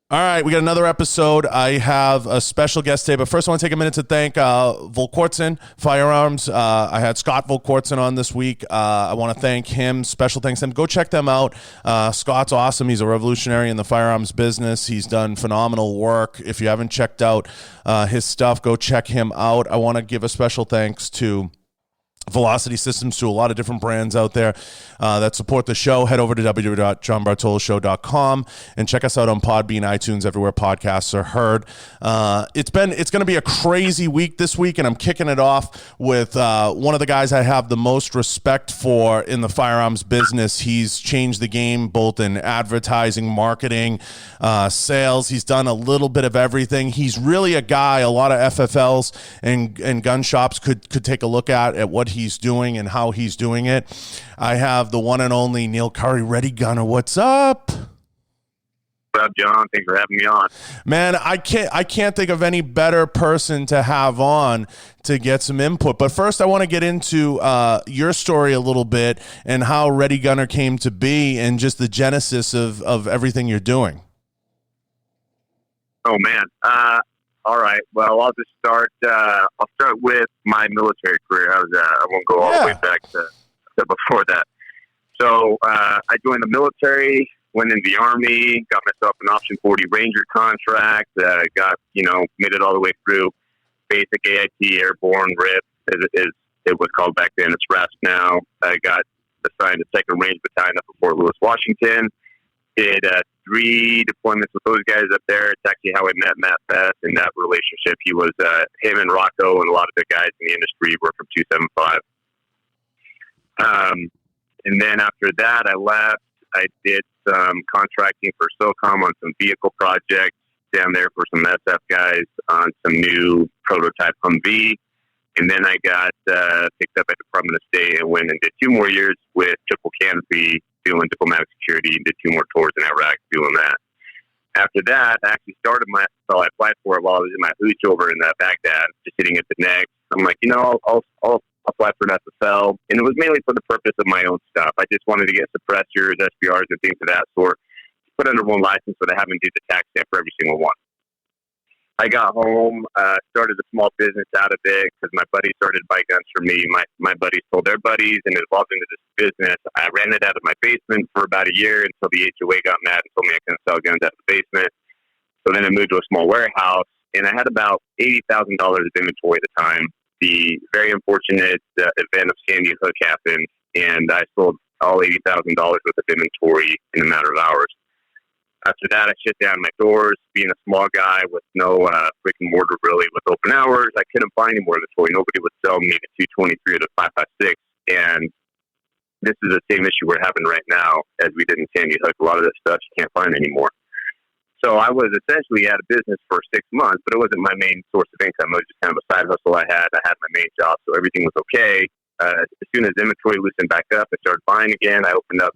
All right, we got another episode. I have a special guest today, but first I want to take a minute to thank Volkortsen Firearms. I had Scott Volkortsen on this week. I want to thank him. Special thanks to him. Go check them out. Scott's awesome. He's a revolutionary in the firearms business. He's done phenomenal work. If you haven't checked out his stuff, go check him out. I want to give a special thanks to Velocity Systems, to a lot of different brands out there that support the show. Head over to www.johnbartoloshow.com and check us out on Podbean, iTunes, everywhere podcasts are heard. It's going to be a crazy week this week, and I'm kicking it off with one of the guys I have the most respect for in the firearms business. He's changed the game both in advertising, marketing, sales. He's done a little bit of everything. He's really a guy a lot of FFLs and gun shops could take a look at what he's doing and how he's doing it. I have the one and only Neal Curry, Ready Gunner. What's up? What's up, John? Thanks for having me on. Man, I can't think of any better person to have on to get some input. But first, I want to get into your story a little bit and how Ready Gunner came to be and just the genesis of everything you're doing. Oh, man. All right. Well, I'll just start. I'll start with my military career. I won't go all the way back to before that. So I joined the military, went in the Army, got myself an Option 40 Ranger contract. Made it all the way through basic AIT, airborne, RIP, as it was called back then. It's RASP now. I got assigned a 2nd Range Battalion up at Fort Lewis, Washington. Did 3 deployments with those guys up there. It's actually how I met Matt Best in that relationship. He was him and Rocco and a lot of the guys in the industry were from 275. And then after that, I left. I did some contracting for SOCOM on some vehicle projects down there for some SF guys on some new prototype Humvee. And then I got picked up at Department of State and went and did 2 more years with Triple Canopy doing diplomatic security, and did 2 more tours in Iraq doing that. After that, I actually started my FFL. I applied for it while I was in my hooch over in Baghdad, just sitting at the next. I'm like, I'll apply for an FFL. And it was mainly for the purpose of my own stuff. I just wanted to get suppressors, SPRs, and things of that sort, put under one license without having to do the tax stamp for every single one. I got home, started a small business out of it because my buddies started to buy guns for me. My buddies told their buddies, and it evolved into this business. I ran it out of my basement for about a year until the HOA got mad and told me I couldn't sell guns out of the basement. So then I moved to a small warehouse, and I had about $80,000 of inventory at the time. The very unfortunate event of Sandy Hook happened, and I sold all $80,000 worth of inventory in a matter of hours. After that, I shut down my doors. Being a small guy with no brick and mortar really with open hours, I couldn't buy any more inventory. Nobody would sell me the 223 or the 5.56. And this is the same issue we're having right now as we did in Sandy Hook. A lot of this stuff you can't find anymore. So I was essentially out of business for 6 months, but it wasn't my main source of income. It was just kind of a side hustle I had. I had my main job, so everything was okay. As soon as inventory loosened back up, I started buying again. I opened up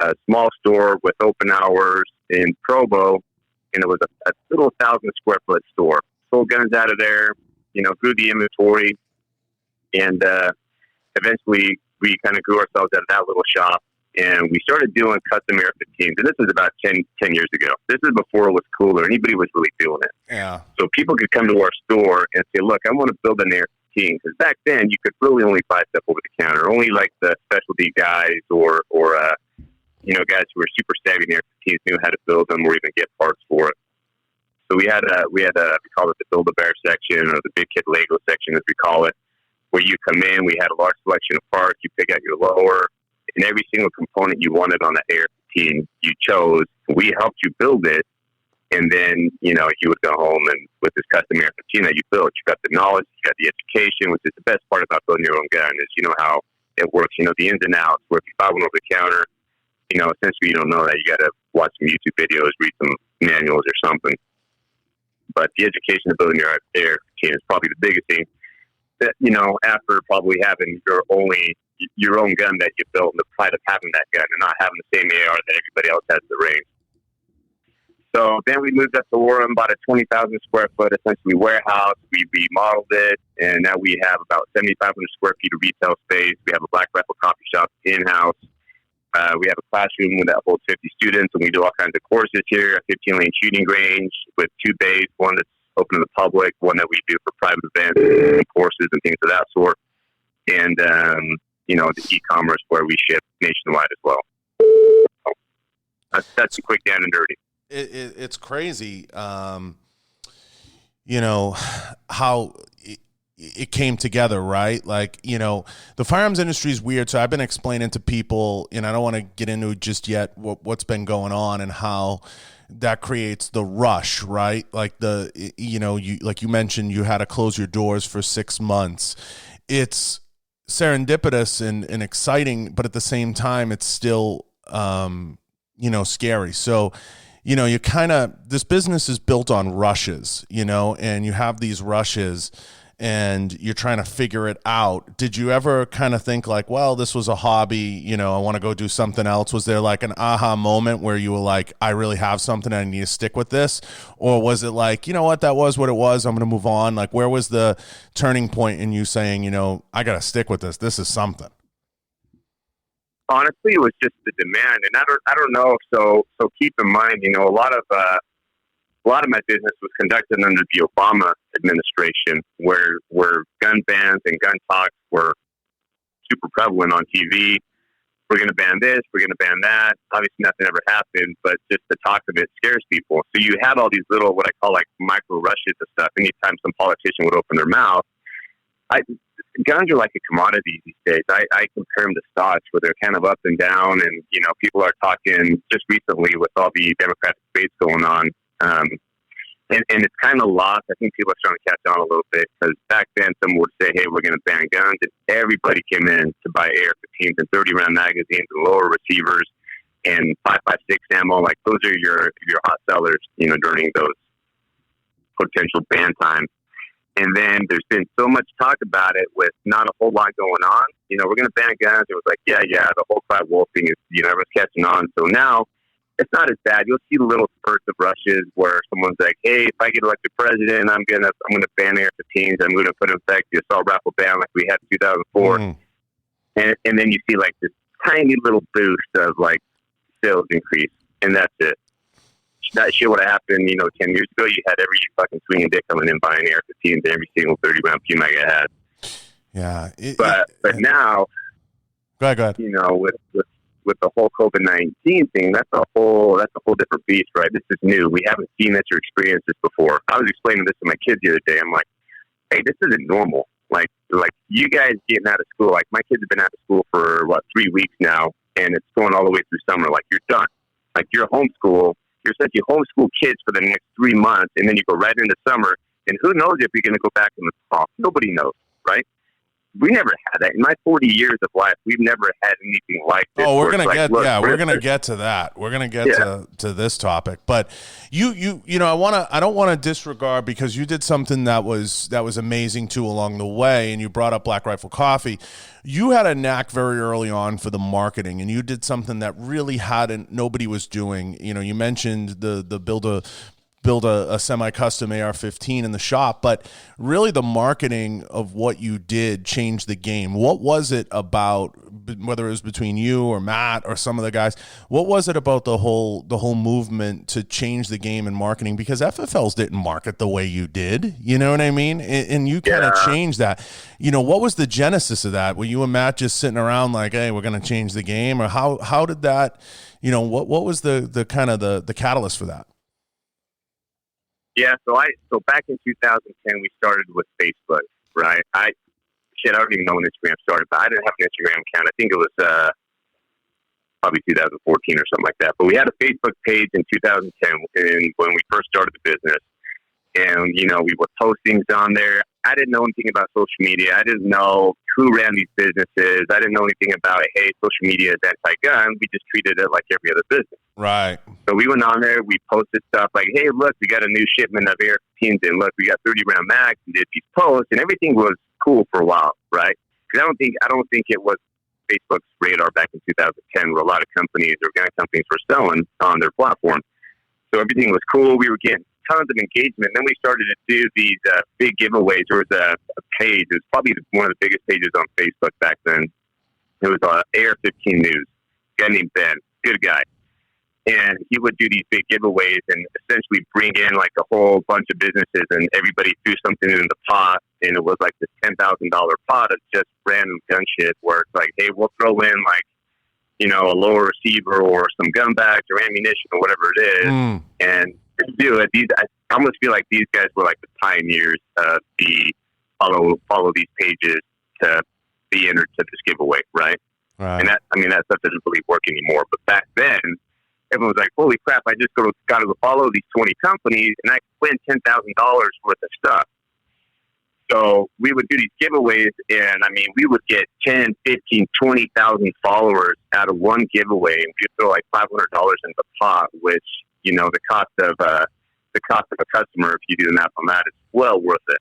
a small store with open hours in Provo, and it was a little 1,000 square foot store. Sold guns out of there, grew the inventory, and eventually we kind of grew ourselves out of that little shop, and we started doing custom AR-15s, and this was about 10 years ago. This is before it was cool or anybody was really doing it. Yeah. So people could come to our store and say, look, I want to build an AR-15, because back then you could really only buy stuff over the counter, only like the specialty guys or guys who were super savvy in AR-15s knew how to build them or even get parts for it. So we call it the Build-A-Bear section, or the Big Kid Lego section, as we call it, where you come in. We had a large selection of parts. You pick out your lower, and every single component you wanted on the AR-15 you chose. We helped you build it, and then you would go home and with this custom AR-15 that you built, you got the knowledge, you got the education, which is the best part about building your own gun is how it works. The ins and outs. Where if you buy one over the counter, essentially you don't know that. You got to watch some YouTube videos, read some manuals or something. But the education of building your AR-15 is probably the biggest thing. That after probably having your own gun that you built, and the pride of having that gun and not having the same AR that everybody else has at the range. So then we moved up to Orem, bought a 20,000 square foot essentially warehouse. We remodeled it, and now we have about 7,500 square feet of retail space. We have a Black Rifle coffee shop in-house. We have a classroom that holds 50 students, and we do all kinds of courses here. A 15-lane shooting range with 2 bays, one that's open to the public, one that we do for private events and courses and things of that sort. And, the e-commerce where we ship nationwide as well. That's a quick down and dirty. It's crazy, how it came together, right? Like, the firearms industry is weird. So I've been explaining to people, and I don't want to get into it just yet what's been going on and how that creates the rush, right? Like like you mentioned, you had to close your doors for 6 months. It's serendipitous and exciting, but at the same time, it's still, scary. So, you this business is built on rushes, and you have these rushes and you're trying to figure it out. Did you ever kind of think like, well, this was a hobby, I want to go do something else? Was there like an aha moment where you were like, I really have something, I need to stick with this? Or was it like, you know what, that was what it was, I'm going to move on? Like, where was the turning point in you saying, I got to stick with this, this is something? Honestly, it was just the demand, and I don't know. So keep in mind, a lot of my business was conducted under the Obama administration, where gun bans and gun talks were super prevalent on TV. We're going to ban this, we're going to ban that. Obviously, nothing ever happened, but just the talk of it scares people. So you had all these little, what I call like micro rushes of stuff. Anytime some politician would open their mouth, guns are like a commodity these days. I compare them to stocks where they're kind of up and down, and people are talking just recently with all the Democratic debates going on, and it's kind of lost. I think people are starting to catch on a little bit, because back then someone would say, "Hey, we're going to ban guns," and everybody came in to buy AR-15s and 30-round magazines and lower receivers and 5.56 ammo. Like those are your hot sellers, during those potential ban times. And then there's been so much talk about it with not a whole lot going on. We're going to ban guns. It was like, yeah, the whole cry wolf thing is, everyone's catching on. So now it's not as bad. You'll see little spurts of rushes where someone's like, hey, if I get elected president, I'm going to ban AR-15s. I'm going to put in effect the assault rifle ban like we had in 2004. And then you see like this tiny little boost of like sales increase, and that's it. That shit would have happened, 10 years ago. You had every fucking swinging dick coming in buying AR-15s, every single 30-round PMAG I had. Yeah. But now, go ahead. With the whole COVID-19 thing, that's a whole different beast, right? This is new. We haven't seen this or experienced this before. I was explaining this to my kids the other day. I'm like, hey, this isn't normal. Like you guys getting out of school. Like my kids have been out of school for 3 weeks now, and it's going all the way through summer. Like you're done. Like you're homeschool. You're such you homeschool kids for the next 3 months, and then you go right into summer. And who knows if you're going to go back in the fall? Nobody knows, right? We never had that. In my 40 years of life, we've never had anything like this. Oh, we're going to get to that. We're going to get to this topic. But I don't want to disregard, because you did something that was amazing too along the way, and you brought up Black Rifle Coffee. You had a knack very early on for the marketing, and you did something that really nobody was doing. You mentioned the build a semi-custom AR-15 in the shop, but really the marketing of what you did changed the game. What was it about, whether it was between you or Matt or some of the guys, what was it about the whole movement to change the game in marketing? Because FFLs didn't market the way you did, you know what I mean? And you kind of changed that. What was the genesis of that? Were you and Matt just sitting around like, hey, we're going to change the game? Or how did that, what was the kind of the catalyst for that? Yeah, so back in 2010, we started with Facebook, right? I don't even know when Instagram started, but I didn't have an Instagram account. I think it was probably 2014 or something like that. But we had a Facebook page in 2010 when we first started the business. And, we would post things on there. I didn't know anything about social media. I didn't know who ran these businesses. I didn't know anything about, hey, social media is anti-gun. We just treated it like every other business. Right. So we went on there. We posted stuff like, hey, look, we got a new shipment of AR-15s, and look, we got 30-round mags, and did these posts, and everything was cool for a while, right? Because I don't think it was Facebook's radar back in 2010, where a lot of companies or gun companies were selling on their platform. So everything was cool. We were getting tons of engagement. Then we started to do these big giveaways. There was a page. It was probably one of the biggest pages on Facebook back then. It was AR-15 News. guy named Ben, good guy. And he would do these big giveaways and essentially bring in like a whole bunch of businesses, and everybody threw something in the pot. And it was like this $10,000 pot of just random gun shit where it's like, hey, we'll throw in like, you know, a lower receiver or some gun bags or ammunition or whatever it is. And do it. I almost feel like these guys were like the pioneers of the follow these pages to be entered to this giveaway, right? And that stuff doesn't really work anymore. But back then, everyone was like, holy crap, I just got to follow these 20 companies and I win $10,000 worth of stuff. So we would do these giveaways, and I mean, we would get 10, 15, 20,000 followers out of one giveaway, and we'd throw like $500 in the pot, which, you know, the cost of a customer, if you do the math on that, is well worth it.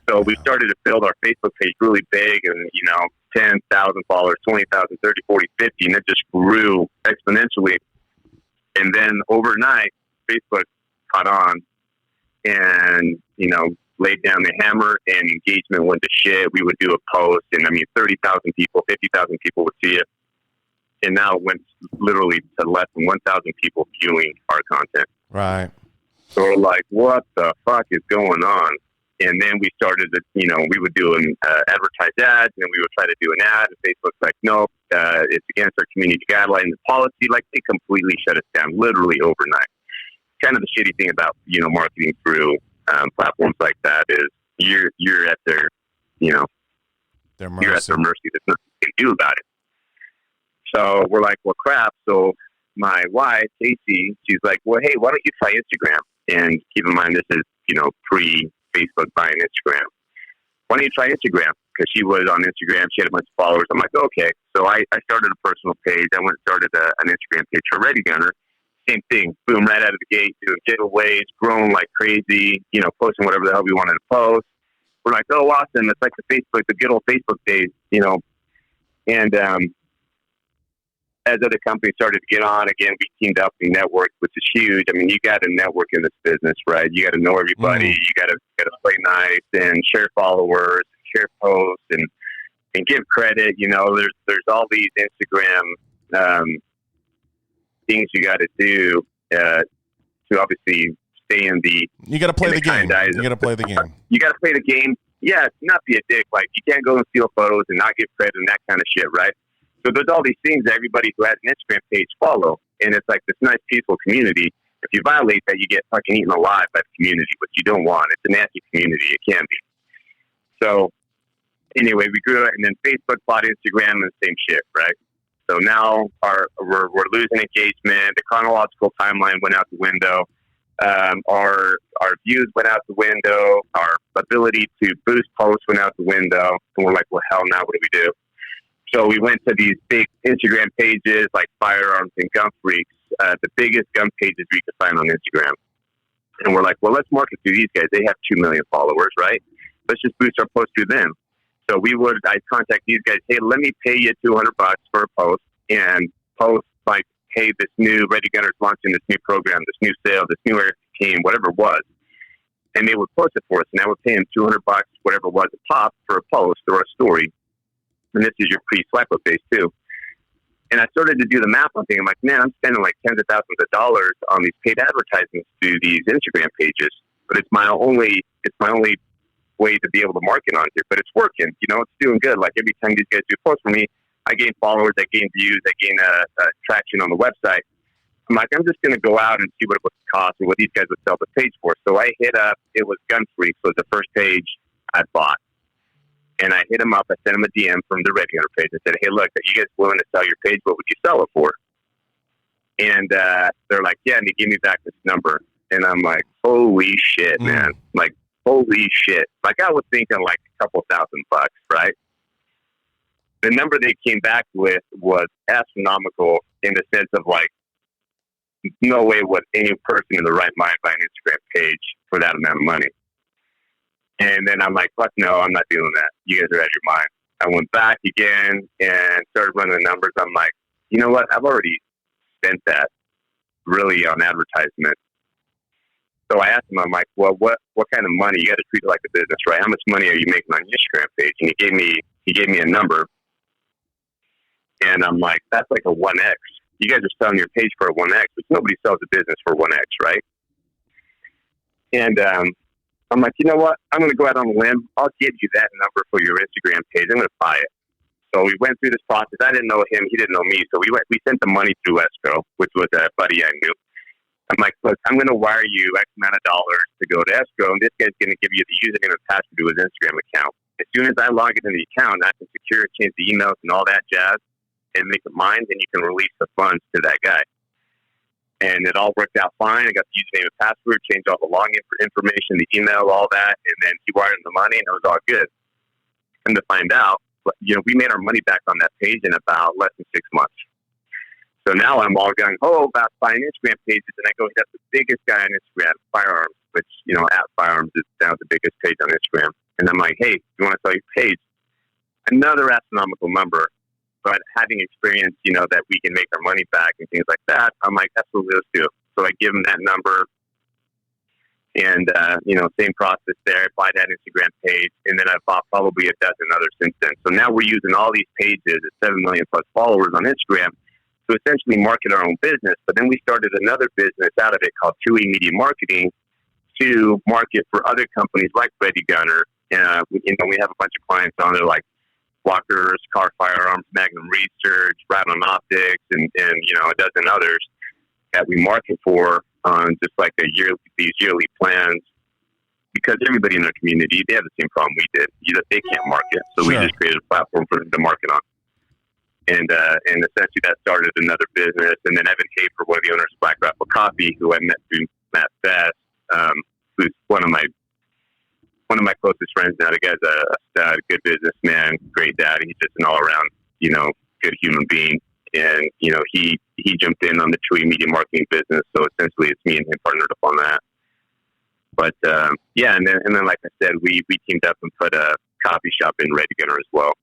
So we started to build our Facebook page really big, and, you know, 10,000 followers, 20,000, 30, 40, 50, and it just grew exponentially. And then overnight, Facebook caught on and, you know, laid down the hammer, and engagement went to shit. We would do a post, and I mean, 30,000 people, 50,000 people would see it. And now it went literally to less than 1,000 people viewing our content. Right. So we're like, what the fuck is going on? And then we started to, you know, we would do an advertised ads, and then we would try to do an ad, and Facebook's like, nope, it's against our community guidelines and policy. Like, they completely shut us down, literally overnight. Kind of the shitty thing about, you know, marketing through platforms like that is you're at their, you know, you're at their mercy. There's nothing you can do about it. So we're like, well, crap. So my wife, Casey, she's like, well, hey, why don't you try Instagram? And keep in mind, this is, you know, pre-Facebook buying Instagram. Why don't you try Instagram? Because she was on Instagram. She had a bunch of followers. I'm like, okay. So I started a personal page. I went and started an Instagram page for Ready Gunner. Same thing, boom, right out of the gate, doing giveaways, growing like crazy, you know, posting whatever the hell we wanted to post. We're like, oh, awesome. It's like the good old Facebook days, you know. And as other companies started to get on, again, we teamed up and networked, which is huge. I mean, you got to network in this business, right? You got to know everybody. You got to play nice and share followers, share posts, and give credit. You know, there's all these Instagram things you got to do to obviously stay in the. You got to play the game. You got to play the game. You got to play the game. Yeah, not be a dick. Like, you can't go and steal photos and not give credit and that kind of shit, right? So there's all these things that everybody who has an Instagram page follow, and it's like this nice, peaceful community. If you violate that, you get fucking eaten alive by the community, which you don't want. It's a nasty community. It can be. So anyway, we grew it, and then Facebook bought Instagram, and same shit, right? So now we're losing engagement. The chronological timeline went out the window. Our views went out the window. Our ability to boost posts went out the window. And we're like, well, hell, now what do we do? So we went to these big Instagram pages like Firearms and Gun Freaks, the biggest gun pages we could find on Instagram. And we're like, well, let's market to these guys. They have 2 million followers, right? Let's just boost our posts through them. So I'd contact these guys, hey, let me pay you $200 for a post, and post like, hey, this new Ready Gunner's launching this new program, this new sale, this new air team, whatever it was. And they would post it for us, and I would pay them $200, whatever it was, a pop for a post or a story. And this is your pre-swipe up days too. And I started to do the math on thing. I'm like, man, I'm spending like tens of thousands of dollars on these paid advertisements through these Instagram pages, but it's my only way to be able to market on here. But it's working, you know, it's doing good. Like, every time these guys do posts for me, I gain followers, I gain views, I gain traction on the website. I'm like, I'm just going to go out and see what it would cost and what these guys would sell the page for. So I hit up, it was Gun Freaks was the first page I bought. And I hit them up. I sent them a DM from the Ready Gunner page. I said, hey, look, are you guys willing to sell your page? What would you sell it for? And they're like, yeah. And they gave me back this number. And I'm like, holy shit, man. Like, holy shit. Like, I was thinking like a couple $1,000, right? The number they came back with was astronomical in the sense of like, no way would any person in the right mind buy an Instagram page for that amount of money. And then I'm like, fuck no, I'm not doing that. You guys are out of your mind. I went back again and started running the numbers. I'm like, you know what? I've already spent that really on advertisement. So I asked him, I'm like, well, what kind of money? You got to treat it like a business, right? How much money are you making on your Instagram page? And he gave me a number. And I'm like, that's like a 1X. You guys are selling your page for a 1X, but nobody sells a business for 1X, right? And I'm like, you know what? I'm going to go out on a limb. I'll give you that number for your Instagram page. I'm going to buy it. So we went through this process. I didn't know him. He didn't know me. So we sent the money through escrow, which was a buddy I knew. I'm like, look, I'm going to wire you X amount of dollars to go to escrow, and this guy's going to give you the username and password to his Instagram account. As soon as I log into the account, I can secure it, change the emails and all that jazz, and make it mine, then you can release the funds to that guy. And it all worked out fine. I got the username and password, changed all the login information, the email, all that, and then he wired him the money, and it was all good. And to find out, we made our money back on that page in about less than 6 months. So now I'm all gung-ho about buying Instagram pages, and I go, that's the biggest guy on Instagram, Firearms, which, at Firearms is now the biggest page on Instagram. And I'm like, hey, you want to sell your page? Another astronomical number. But having experience, that we can make our money back and things like that, I'm like, absolutely, let's do it. So I give him that number, and, same process there. Buy that Instagram page, and then I bought probably a dozen others since then. So now we're using all these pages at 7 million plus followers on Instagram to essentially market our own business. But then we started another business out of it called 2E Media Marketing to market for other companies like Ready Gunner. We have a bunch of clients on there like Walkers, Car Firearms, Magnum Research, Riton Optics, and a dozen others that we market for on just like these yearly plans, because everybody in our community, they have the same problem we did. They can't market, so we just created a platform for them to market on. And essentially that started another business. And then Evan Hafer, one of the owners of Black Rifle Coffee, who I met through Matt Best, who's one of my closest friends now. The guy's a stud, good businessman, great dad. He's just an all around, good human being. And, he jumped in on the 2E Media Marketing business. So essentially it's me and him partnered up on that. But, and then like I said, we teamed up and put a coffee shop in Ready Gunner as well.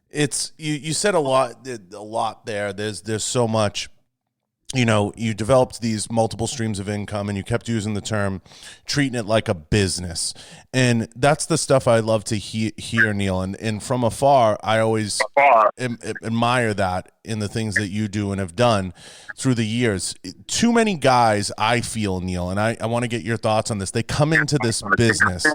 It's, you said a lot there. There's so much. You developed these multiple streams of income, and you kept using the term treating it like a business. And that's the stuff I love to hear, Neal. And from afar, I always admire that in the things that you do and have done through the years. Too many guys, I feel, Neal, and I want to get your thoughts on this. They come into this business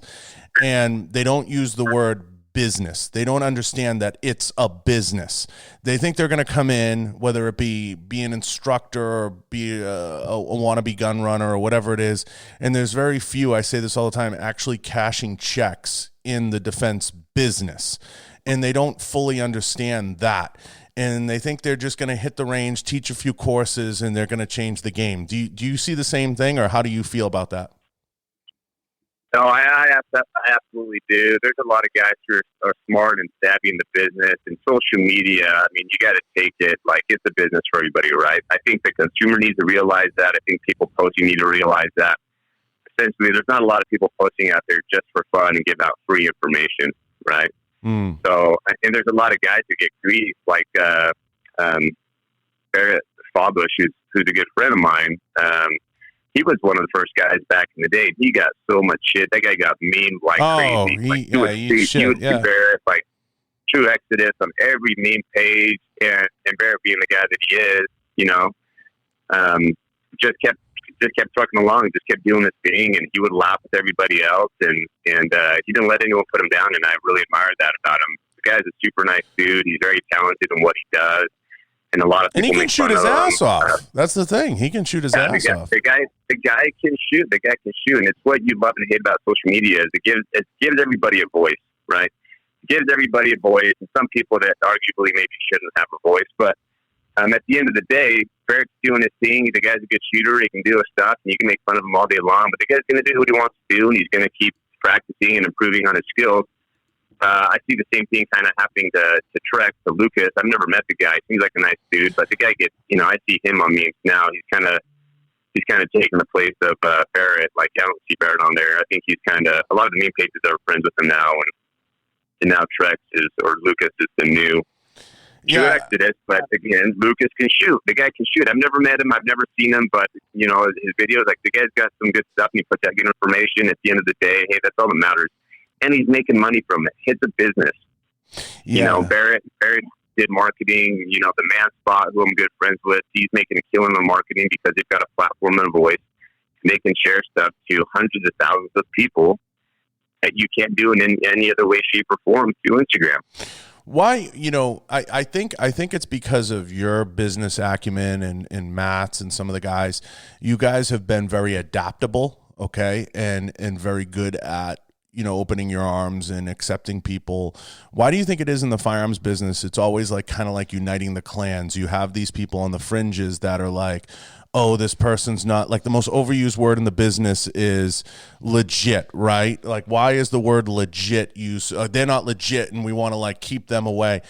and they don't use the word business. They don't understand that it's a business. They think they're going to come in, whether it be an instructor or be a wannabe gun runner or whatever it is. And there's very few, I say this all the time, actually cashing checks in the defense business. And they don't fully understand that. And they think they're just going to hit the range, teach a few courses, and they're going to change the game. Do you see the same thing, or how do you feel about that? No, I absolutely do. There's a lot of guys who are smart and savvy in the business and social media. I mean, you got to take it like it's a business for everybody, right? I think the consumer needs to realize that. I think people posting need to realize that. Essentially, there's not a lot of people posting out there just for fun and give out free information, right? So, and there's a lot of guys who get greedy, like Barrett Fawbush, who's a good friend of mine. He was one of the first guys back in the day. He got so much shit. That guy got memed like crazy. He would do Barrett like True Exodus on every meme page, and Barrett being the guy that he is, just kept trucking along and just kept doing his thing, and he would laugh with everybody else, and he didn't let anyone put him down, and I really admired that about him. The guy's a super nice dude. He's very talented in what he does. And a lot of people, and he can shoot his ass off. That's the thing. He can shoot his ass off. The guy can shoot. The guy can shoot, and it's what you love and hate about social media is it gives everybody a voice, right? It gives everybody a voice, and some people that arguably maybe shouldn't have a voice. But at the end of the day, Barrett's doing his thing. The guy's a good shooter. He can do his stuff, and you can make fun of him all day long. But the guy's going to do what he wants to do, and he's going to keep practicing and improving on his skills. I see the same thing kind of happening to Trex, to Lucas. I've never met the guy. Seems like a nice dude, but the guy gets, I see him on memes now. He's kind of taking the place of Barrett. Like, I don't see Barrett on there. I think he's kind of, a lot of the meme pages are friends with him now, and now Trex or Lucas is the new True Exodus. But again, Lucas can shoot. The guy can shoot. I've never met him. I've never seen him, but his videos, like the guy's got some good stuff, and he puts out good information. At the end of the day, hey, that's all that matters. And he's making money from it. It's a business. Yeah. Barrett did marketing. The Man Spot, who I'm good friends with, he's making a killing on marketing because they've got a platform and a voice. And they can share stuff to hundreds of thousands of people that you can't do in any other way, shape, or form through Instagram. Why, I think it's because of your business acumen and Matt's and some of the guys. You guys have been very adaptable, okay, and very good at opening your arms and accepting people. Why do you think it is in the firearms business? It's always like kind of like uniting the clans. You have these people on the fringes that are like, oh, this person's not, like, the most overused word in the business is legit, right? Like, why is the word legit used? They're not legit and we want to like keep them away.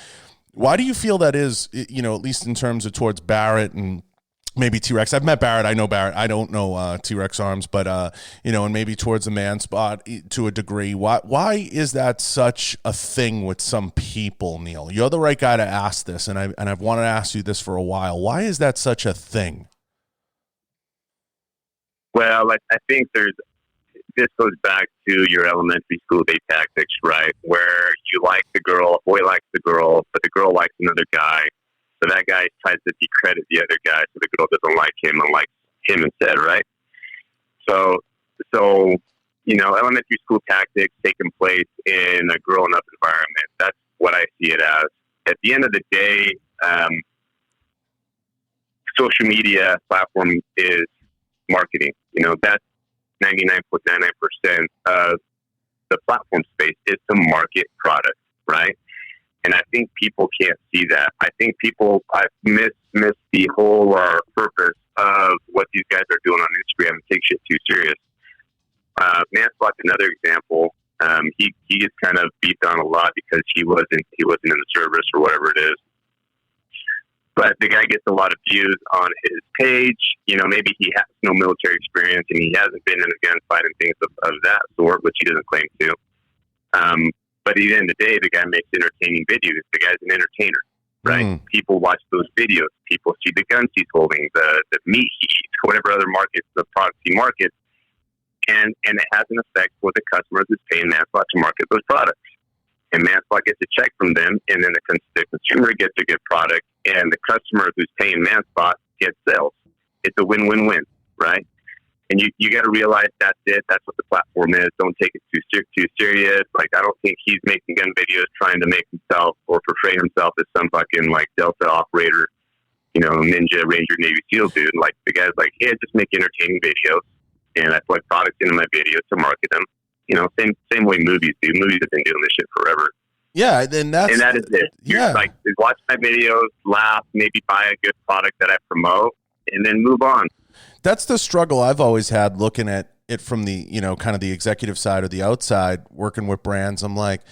Why do you feel that is, at least in terms of towards Barrett and maybe T-Rex? I've met Barrett. I know Barrett. I don't know T-Rex Arms, but, and maybe towards the Man Spot to a degree. Why is that such a thing with some people, Neal? You're the right guy to ask this, and I've wanted to ask you this for a while. Why is that such a thing? Well, I think this goes back to your elementary school day tactics, right? Where you like the girl, a boy likes the girl, but the girl likes another guy. So that guy tries to decredit the other guy, so the girl doesn't like him and likes him instead, right? So elementary school tactics taking place in a growing-up environment. That's what I see it as. At the end of the day, social media platform is marketing. That's 99.99% of the platform space is to market product, right? And I think people can't see that. I think I've missed the whole purpose of what these guys are doing on Instagram and take shit too serious. Manspot's another example. He gets kind of beat down a lot because he wasn't in the service or whatever it is. But the guy gets a lot of views on his page. Maybe he has no military experience and he hasn't been in a gunfight and things of that sort, which he doesn't claim to. But at the end of the day, the guy makes entertaining videos. The guy's an entertainer, right? People watch those videos. People see the guns he's holding, the meat he eats, whatever other markets, the products he markets. And it has an effect for the customers who's paying Manspot to market those products. And Manspot gets a check from them, and then the consumer gets a good product, and the customer who's paying Manspot gets sales. It's a win-win-win, right? And you got to realize that's it. That's what the platform is. Don't take it too serious. Like, I don't think he's making gun videos trying to make himself or portray himself as some fucking like Delta operator, Ninja, Ranger, Navy SEAL dude. Like, the guy's like, hey, just make entertaining videos, and I put products into my videos to market them. Same way movies do. Movies have been doing this shit forever. Yeah, and that is it. You're like, watch my videos, laugh, maybe buy a good product that I promote, and then move on. That's the struggle I've always had looking at it from the, kind of the executive side or the outside, working with brands. I'm like,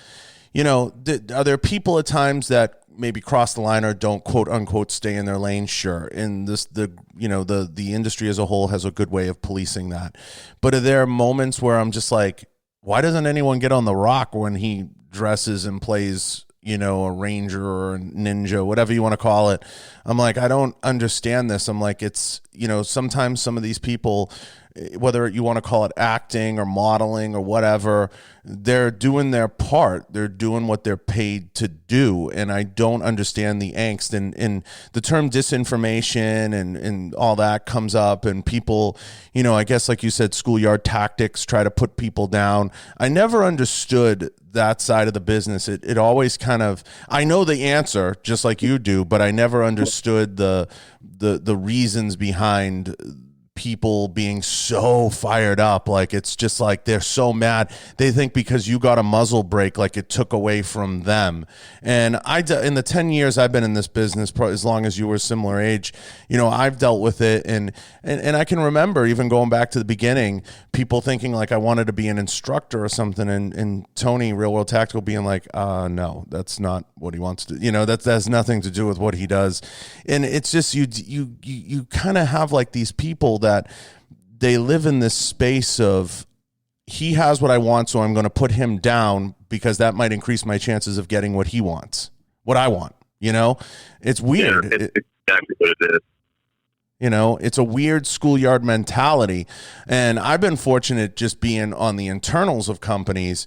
are there people at times that maybe cross the line or don't quote unquote stay in their lane? Sure. And the industry as a whole has a good way of policing that. But are there moments where I'm just like, why doesn't anyone get on The Rock when he dresses and plays, a ranger or a ninja, whatever you want to call it? I'm like, I don't understand this. I'm like, it's, sometimes some of these people, whether you want to call it acting or modeling or whatever, they're doing their part. They're doing what they're paid to do. And I don't understand the angst. And the term disinformation and all that comes up, and people, I guess, like you said, schoolyard tactics, try to put people down. I never understood that side of the business. It always kind of, I know the answer just like you do, but I never understood the reasons behind people being so fired up. Like, it's just like they're so mad. They think because you got a muzzle brake, like it took away from them. And in the 10 years I've been in this business, as long as you were similar age, I've dealt with it. And I can remember even going back to the beginning, people thinking like I wanted to be an instructor or something. And Tony, Real World Tactical, being like, no, that's not what he wants to, that has nothing to do with what he does. And it's just, you kind of have like these people that they live in this space of, he has what I want, so I'm going to put him down because that might increase my chances of getting what he wants, what I want. It's weird. Yeah, it's exactly what it is. It's a weird schoolyard mentality. And I've been fortunate just being on the internals of companies.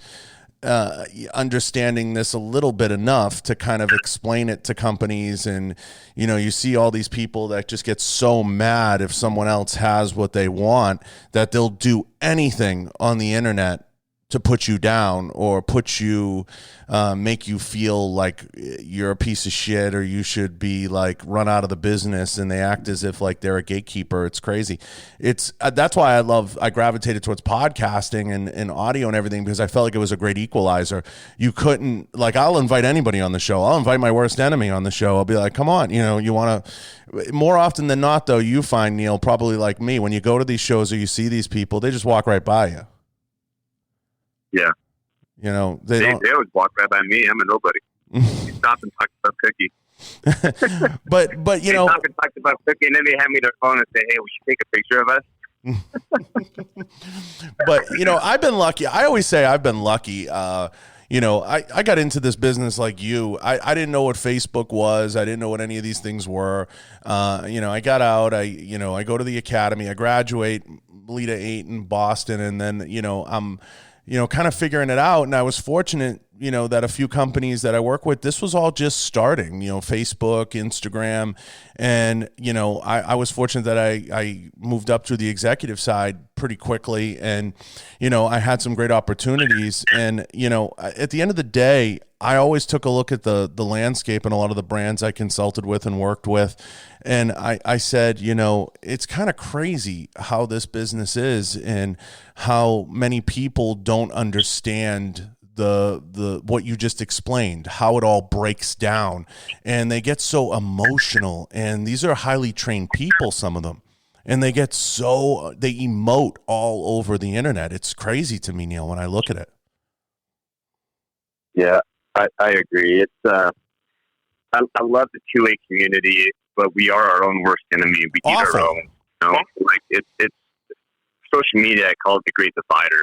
understanding this a little bit enough to kind of explain it to companies. And, you know, you see all these people that just get so mad if someone else has what they want that they'll do anything on the internet to put you down or put you, make you feel like you're a piece of shit or you should be like run out of the business, and they act as if like they're a gatekeeper. It's crazy. It's that's why I gravitated towards podcasting and audio and everything, because I felt like it was a great equalizer. You couldn't, like, I'll invite anybody on the show. I'll invite my worst enemy on the show. I'll be like, come on, you know, you want to. More often than not, though, you find, Neal, probably like me, when you go to these shows or you see these people, they just walk right by you. Yeah. You know, they always walk right by me. I'm a nobody. You stop and talk about Cookie. but you know, stop and talk about Cookie, and then they hand me their phone and say, "Hey, we should take a picture of us." But you know, I've been lucky. I always say I've been lucky. You know, I got into this business like you. I didn't know what Facebook was. I didn't know what any of these things were. You know, I got out. I go to the academy. I graduate, lead a 8 in Boston, and then I'm kind of figuring it out. And I was fortunate, that a few companies that I work with, this was all just starting, Facebook, Instagram. And, I was fortunate that I moved up to the executive side pretty quickly. And, I had some great opportunities. And, at the end of the day, I always took a look at the landscape and a lot of the brands I consulted with and worked with. And I said, it's kind of crazy how this business is and how many people don't understand the what you just explained, how it all breaks down. And they get so emotional. And these are highly trained people, some of them. And they emote all over the internet. It's crazy to me, Neal, when I look at it. Yeah. I agree. It's I love the 2A community, but we are our own worst enemy. We eat our own. Like it's social media. I call it the great divider.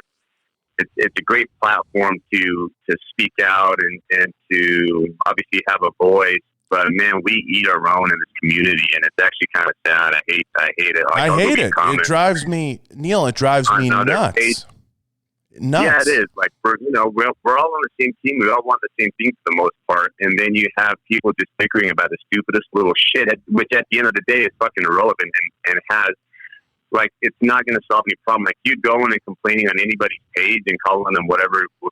It's a great platform to speak out and to obviously have a voice. But man, we eat our own in this community, and it's actually kind of sad. I hate it. Like, I hate it. It drives me, Neal. It drives me nuts. Nuts. Yeah, it is. Like we're all on the same team. We all want the same thing for the most part. And then you have people just bickering about the stupidest little shit, which at the end of the day is fucking irrelevant and has, like, it's not going to solve any problem. Like, you going and complaining on anybody's page and calling them whatever you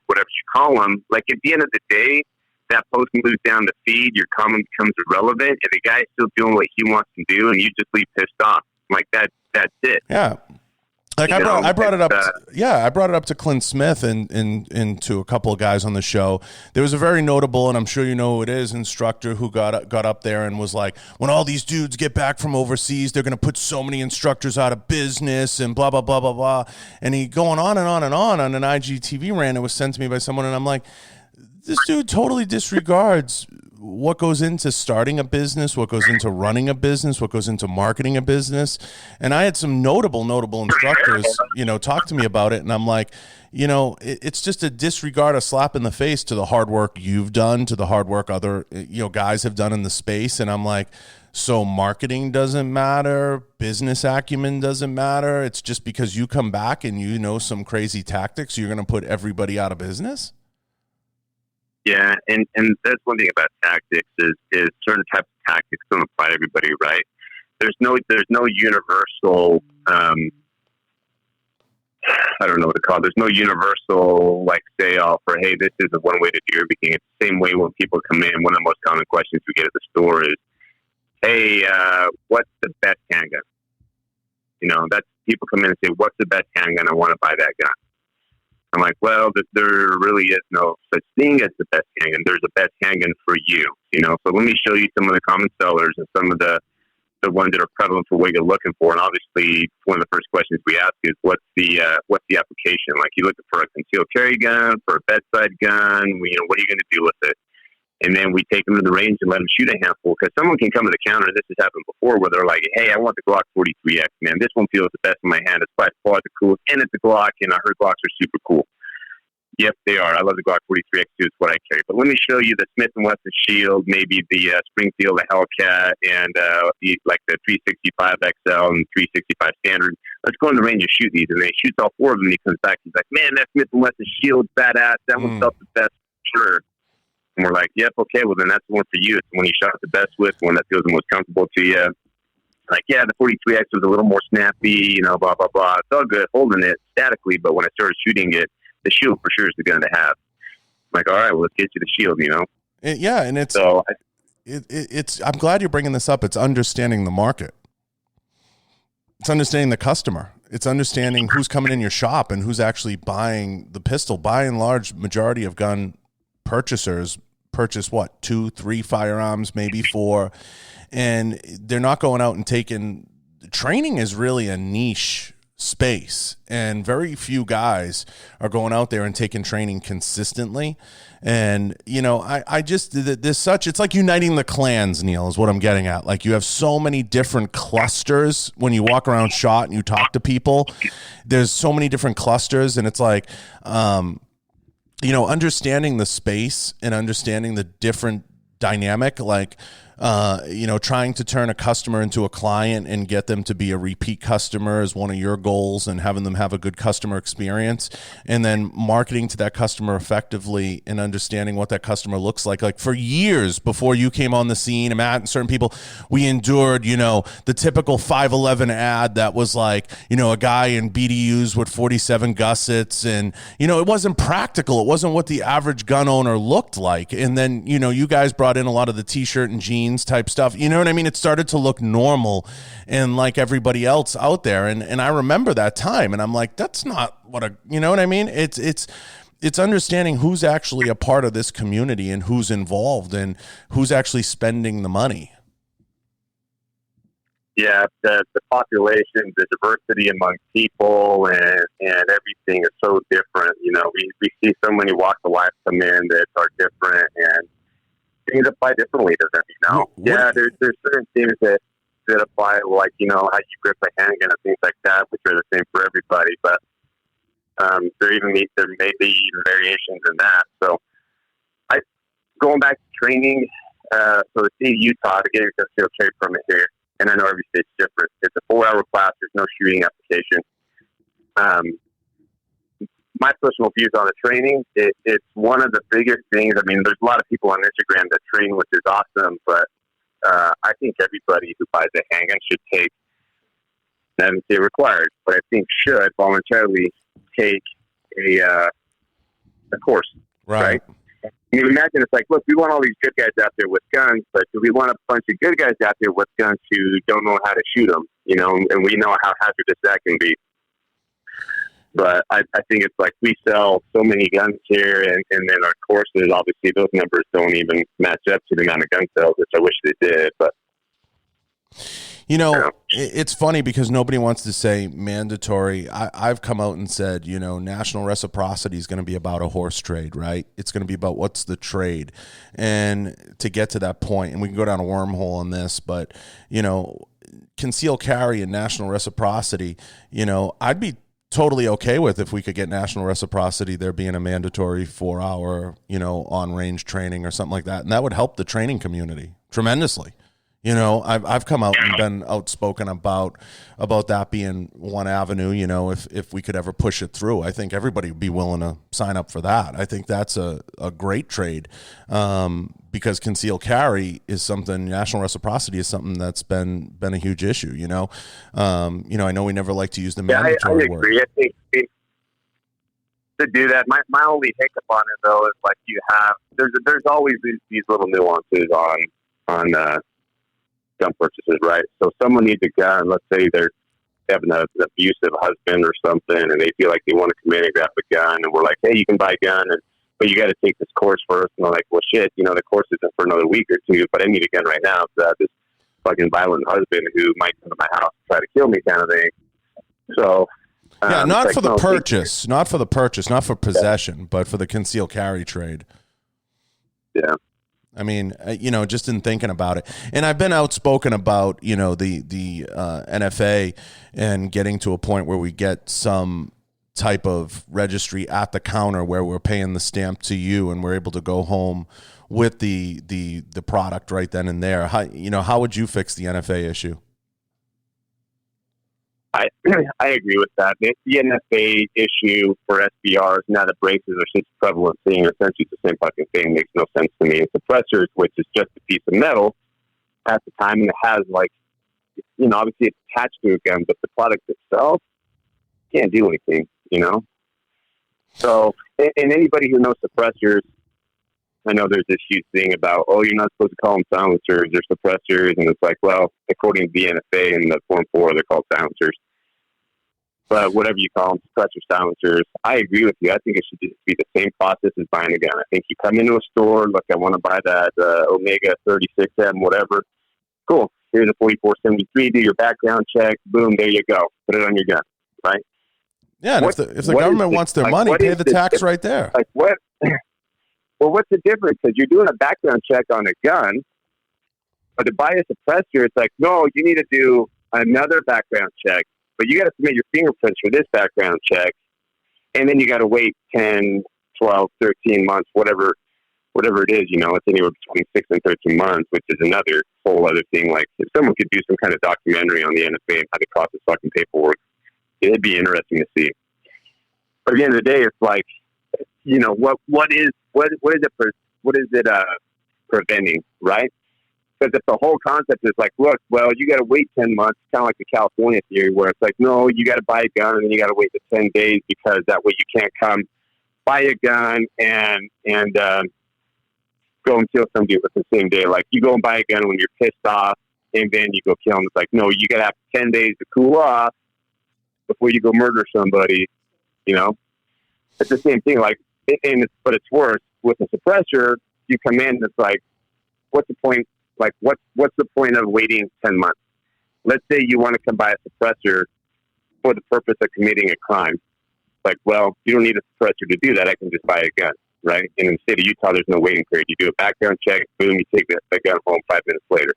call them. Like, at the end of the day, that post moves down the feed, your comment becomes irrelevant, and the guy's still doing what he wants to do, and you just leave pissed off. Like, that's it. Yeah. Like I brought it up. I brought it up to Clint Smith and to a couple of guys on the show. There was a very notable, and I'm sure you know who it is, instructor who got up there and was like, when all these dudes get back from overseas, they're going to put so many instructors out of business and blah, blah, blah, blah, blah. And he going on and on and on an IGTV rant that was sent to me by someone. And I'm like, this dude totally disregards what goes into starting a business, what goes into running a business, what goes into marketing a business. And I had some notable instructors, talk to me about it. And I'm like, it's just a disregard, a slap in the face to the hard work you've done, to the hard work other, guys have done in the space. And I'm like, so marketing doesn't matter, business acumen doesn't matter. It's just because you come back and some crazy tactics, you're going to put everybody out of business. Yeah, and that's one thing about tactics is certain types of tactics don't apply to everybody, right? There's no universal I don't know what to call it. There's no universal say off for, hey, this is the one way to do everything. It's the same way when people come in. One of the most common questions we get at the store is, hey, what's the best handgun? That's people come in and say, what's the best handgun? I want to buy that gun. I'm like, well, there really is no such thing as the best handgun. There's a best handgun for you, So let me show you some of the common sellers and some of the ones that are prevalent for what you're looking for. And obviously, one of the first questions we ask is, what's the application? Like, you looking for a concealed carry gun, for a bedside gun? What are you going to do with it? And then we take them to the range and let them shoot a handful, because someone can come to the counter. This has happened before, where they're like, hey, I want the Glock 43X, man. This one feels the best in my hand. It's by far the coolest, and it's a Glock, and I heard Glocks are super cool. Yep, they are. I love the Glock 43X2. It's what I carry. But let me show you the Smith & Wesson Shield, maybe the Springfield, the Hellcat, and the 365 XL and 365 Standard. Let's go in the range and shoot these. And then he shoots all four of them, and he comes back. He's like, man, that Smith & Wesson Shield's badass. That one felt the best, sure. And we're like, yep, okay, well, then that's the one for you. It's the one you shot the best with, the one that feels the most comfortable to you. Like, yeah, the 43X was a little more snappy, blah, blah, blah. It's all good holding it statically, but when I started shooting it, the Shield for sure is the gun to have. I'm like, all right, well, let's get you the Shield, Yeah, and it's I'm glad you're bringing this up. It's understanding the market. It's understanding the customer. It's understanding who's coming in your shop and who's actually buying the pistol. By and large, majority of gun purchasers purchase 2, 3 firearms, maybe 4, and they're not going out and taking. Training is really a niche space, and very few guys are going out there and taking training consistently. And I just, there's such, it's like uniting the clans, Neal, is what I'm getting at. Like, you have so many different clusters when you walk around SHOT and you talk to people. There's so many different clusters, and it's like understanding the space and understanding the different dynamic, trying to turn a customer into a client and get them to be a repeat customer is one of your goals, and having them have a good customer experience, and then marketing to that customer effectively and understanding what that customer looks like. Like, for years before you came on the scene, and Matt and certain people, we endured, the typical 511 ad that was like, a guy in BDUs with 47 gussets, and, it wasn't practical. It wasn't what the average gun owner looked like. And then, you guys brought in a lot of the t-shirt and jeans type stuff. You know what I mean? It started to look normal and like everybody else out there. And I remember that time, and I'm like, that's not what you know what I mean? It's understanding who's actually a part of this community and who's involved and who's actually spending the money. Yeah, the population, the diversity among people, and everything is so different. We see so many walks of life come in that are different, and things apply differently to them, Yeah, there's certain things that apply, like, how you grip a handgun and things like that, which are the same for everybody. But there may be even variations in that. So, going back to training, so the state of Utah to get your concealed carry permit here, and I know every state's different. It's a 4-hour class. There's no shooting application. My personal views on the training, it's one of the biggest things. I mean, there's a lot of people on Instagram that train, which is awesome, but I think everybody who buys a handgun should take, I haven't say required, but I think should voluntarily take a course, right? You imagine it's like, look, we want all these good guys out there with guns, but do we want a bunch of good guys out there with guns who don't know how to shoot them, and we know how hazardous that can be. But I think it's like we sell so many guns here, and then our courses, obviously, those numbers don't even match up to the amount of gun sales, which I wish they did. But it's funny because nobody wants to say mandatory. I've come out and said, national reciprocity is going to be about a horse trade, right? It's going to be about what's the trade. And to get to that point, and we can go down a wormhole on this, but, concealed carry and national reciprocity, I'd be totally okay with if we could get national reciprocity, there being a mandatory 4-hour, on range training or something like that. And that would help the training community tremendously. I've come out and been outspoken about that being one avenue, if we could ever push it through. I think everybody would be willing to sign up for that. I think that's a great trade, because concealed carry is something, national reciprocity is something that's been a huge issue, I know we never like to use the mandatory I agree. Word. I think to do that, my only hiccup on it, though, is like there's always these little nuances on gun purchases, right? So someone needs a gun, let's say they're having an abusive husband or something, and they feel like they want to come in and grab a gun, and we're like, hey, you can buy a gun, but you got to take this course first. And they're like, well, shit, the course isn't for another week or two, but I need a gun right now. So I have this fucking violent husband who might come to my house and try to kill me, kind of thing. So not for the purchase, not for possession, but for the concealed carry trade. Yeah. I mean, just in thinking about it, and I've been outspoken about, the NFA and getting to a point where we get some type of registry at the counter where we're paying the stamp to you and we're able to go home with the product right then and there. How would you fix the NFA issue? I agree with that. The NFA issue for SBRs now that braces are such a prevalent thing, essentially it's the same fucking thing, makes no sense to me. And suppressors, which is just a piece of metal at the time, and it has obviously it's attached to a gun, but the product itself can't do anything, So, and anybody who knows suppressors, I know there's this huge thing about, you're not supposed to call them silencers, they're suppressors, and it's like, well, according to the NFA and the Form 4, they're called silencers. But whatever you call them, suppressor silencers, I agree with you. I think it should just be the same process as buying a gun. I think you come into a store, look, I want to buy that Omega 36M, whatever. Cool. Here's a 4473, do your background check, boom, there you go. Put it on your gun, right? Yeah, and if the government wants their money, pay the tax right there. Like what? Well, what's the difference? Because you're doing a background check on a gun, but to buy a suppressor, it's like, no, you need to do another background check, but you got to submit your fingerprints for this background check, and then you got to wait 10, 12, 13 months, whatever it is, it's anywhere between 6 and 13 months, which is another whole other thing. Like, if someone could do some kind of documentary on the NFA and how they process fucking paperwork, it'd be interesting to see. But at the end of the day, it's like, what is it preventing, right? Because if the whole concept is like, look, well, you got to wait 10 months, kind of like the California theory, where it's like, no, you got to buy a gun and then you got to wait the 10 days because that way you can't come buy a gun and go and kill somebody with the same day. Like, you go and buy a gun when you're pissed off and then you go kill them. It's like, no, you got to have 10 days to cool off before you go murder somebody. It's the same thing. Like, but it's worse with a suppressor. You come in, it's like, what's the point? Like, what's the point of waiting 10 months? Let's say you want to come buy a suppressor for the purpose of committing a crime. Like, well, you don't need a suppressor to do that. I can just buy a gun, right? And in the state of Utah, there's no waiting period. You do a background check, boom, you take the gun home 5 minutes later.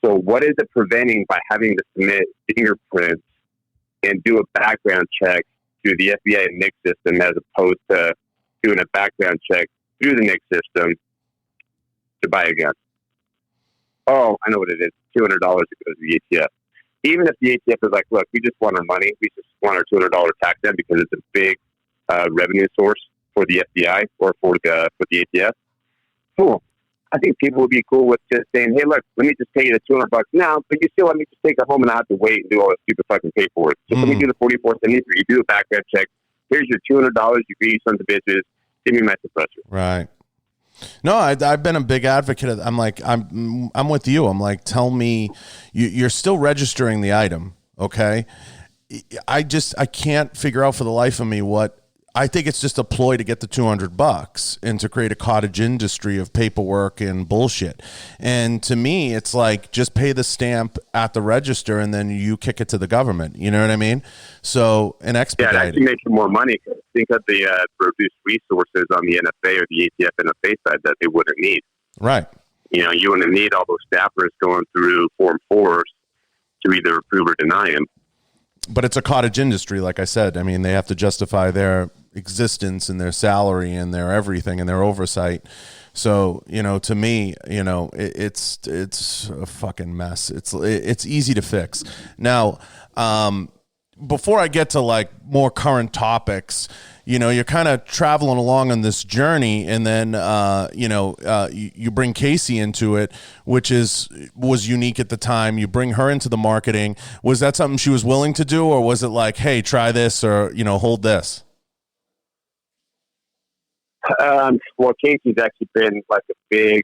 So what is it preventing by having to submit fingerprints and do a background check through the FBI and NIC system as opposed to doing a background check through the NIC system to buy a gun? Oh, I know what it is. $200 to go to the ATF. Even if the ATF is like, look, we just want our money. We just want our $200 tax then because it's a big revenue source for the FBI or for the ATF. Cool. I think people would be cool with just saying, hey, look, let me just pay you the $200 now, but you still let me just take it home and I have to wait and do all this stupid fucking paperwork. Just let me do the 4473. You do a background check. Here's your $200. You greedy sons of bitches. Give me my suppressor. Right. No, I've been a big advocate of. I'm with you. I'm like, tell me, you're still registering the item, okay? I can't figure out for the life of me what. I think it's just a ploy to get the $200 and to create a cottage industry of paperwork and bullshit. And to me, it's like, just pay the stamp at the register and then you kick it to the government. You know what I mean? So, and expedite. Yeah, it actually makes you more money. Think of the reduced resources on the NFA or the ATF NFA side that they wouldn't need. Right. You wouldn't need all those staffers going through Form 4s to either approve or deny them. But it's a cottage industry, like I said. I mean, they have to justify their existence and their salary and their everything and their oversight. So, to me, it's a fucking mess. It's easy to fix. Now, before I get to like more current topics, you're kind of traveling along on this journey, and then you bring Casey into it, which was unique at the time. You bring her into the marketing. Was that something she was willing to do, or was it like, hey, try this, or hold this? Well, Casey's actually been like a big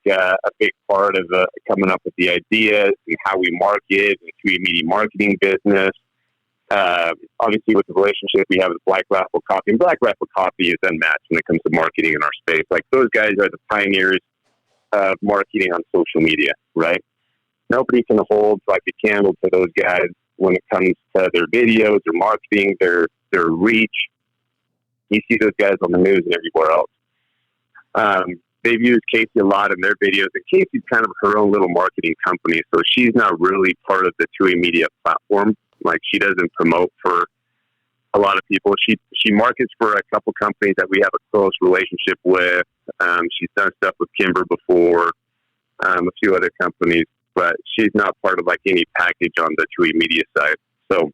part of coming up with the ideas and how we market and Tui Media marketing business. Obviously, with the relationship we have with Black Rifle Coffee, and Black Rifle Coffee is unmatched when it comes to marketing in our space. Like, those guys are the pioneers of marketing on social media, right? Nobody can hold like a candle to those guys when it comes to their videos, their marketing, their reach. You see those guys on the news and everywhere else. They've used Casey a lot in their videos, and Casey's kind of her own little marketing company, so she's not really part of the Tui Media platform. Like, she doesn't promote for a lot of people. She markets for a couple companies that we have a close relationship with. She's done stuff with Kimber before, a few other companies, but she's not part of like any package on the Chewy Media side. So,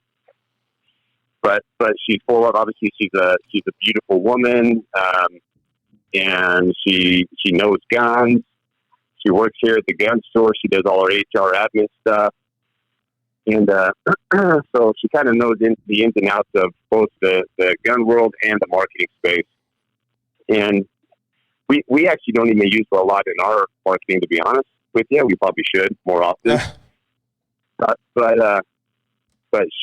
but she's full of, obviously she's a beautiful woman, and she knows guns. She works here at the gun store. She does all her HR admin stuff. And so she kind of knows the ins and outs of both the gun world and the marketing space. And we actually don't even use her a lot in our marketing, to be honest with you. We probably should more often. But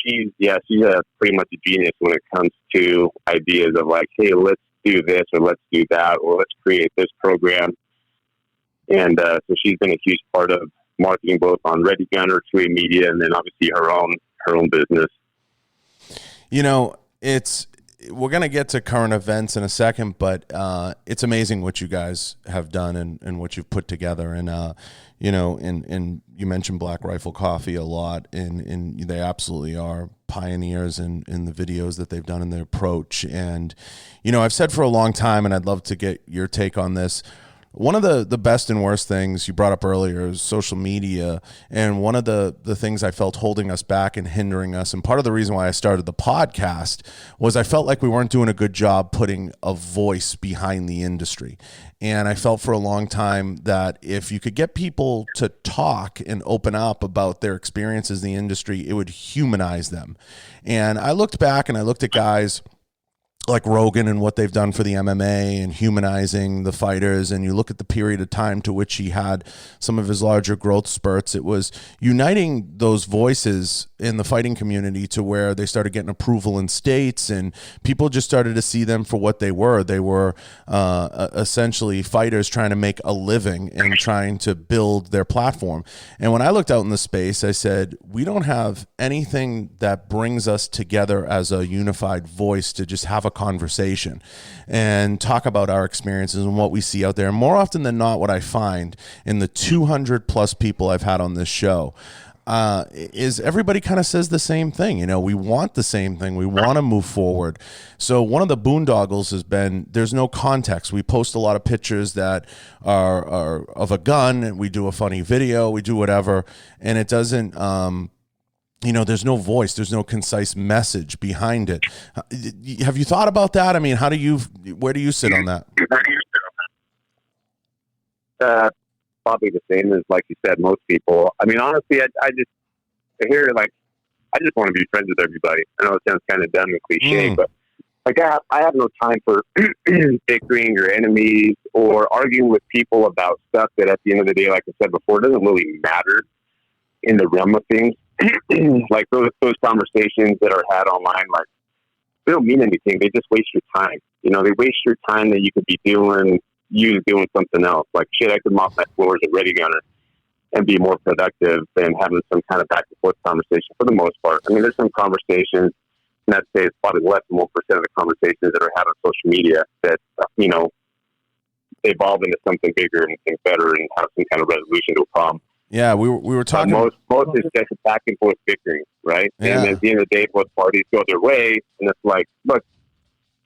she's pretty much a genius when it comes to ideas of like, hey, let's do this or let's do that or let's create this program. And so she's been a huge part of marketing both on Ready Gunner, Chewy Media, and then obviously her own business. You know, we're going to get to current events in a second, but it's amazing what you guys have done and what you've put together. And, you know, and you mentioned Black Rifle Coffee a lot, and they absolutely are pioneers in the videos that they've done in their approach. And, you know, I've said for a long time, and I'd love to get your take on this, one of the best and worst things you brought up earlier is social media. And one of the things I felt holding us back and hindering us, and part of the reason why I started the podcast, was I felt like we weren't doing a good job putting a voice behind the industry. And I felt for a long time that if you could get people to talk and open up about their experiences in the industry, it would humanize them. And I looked back and I looked at guys like Rogan and what they've done for the MMA and humanizing the fighters, and you look at the period of time to which he had some of his larger growth spurts, it was uniting those voices in the fighting community to where they started getting approval in states, and people just started to see them for what they were. They were essentially fighters trying to make a living and trying to build their platform. And when I looked out in the space, I said, we don't have anything that brings us together as a unified voice to just have a conversation and talk about our experiences and what we see out there. And more often than not, what I find in the 200 plus people I've had on this show is everybody kind of says the same thing. You know, we want the same thing. We want to move forward. So one of the boondoggles has been, there's no context. We post a lot of pictures that are of a gun, and we do a funny video, we do whatever, and it doesn't, you know, there's no voice, there's no concise message behind it. Have you thought about that? I mean, where do you sit on that? Probably the same as, like you said, most people. I mean, honestly, I just want to be friends with everybody. I know it sounds kind of dumb and cliche, but like I have no time for bickering or enemies or arguing with people about stuff that at the end of the day, like I said before, doesn't really matter in the realm of things. Like those conversations that are had online, like they don't mean anything. They just waste your time. You know, they waste your time that you could be doing something else. Like shit, I could mop my floors at Ready Gunner and be more productive than having some kind of back and forth conversation for the most part. I mean, there's some conversations, and I'd say it's probably less than 1% of the conversations that are had on social media that, you know, evolve into something bigger and better and have some kind of resolution to a problem. Yeah, we were talking. Most is just back and forth bickering, right? Yeah. And at the end of the day, both parties go their way, and it's like, look,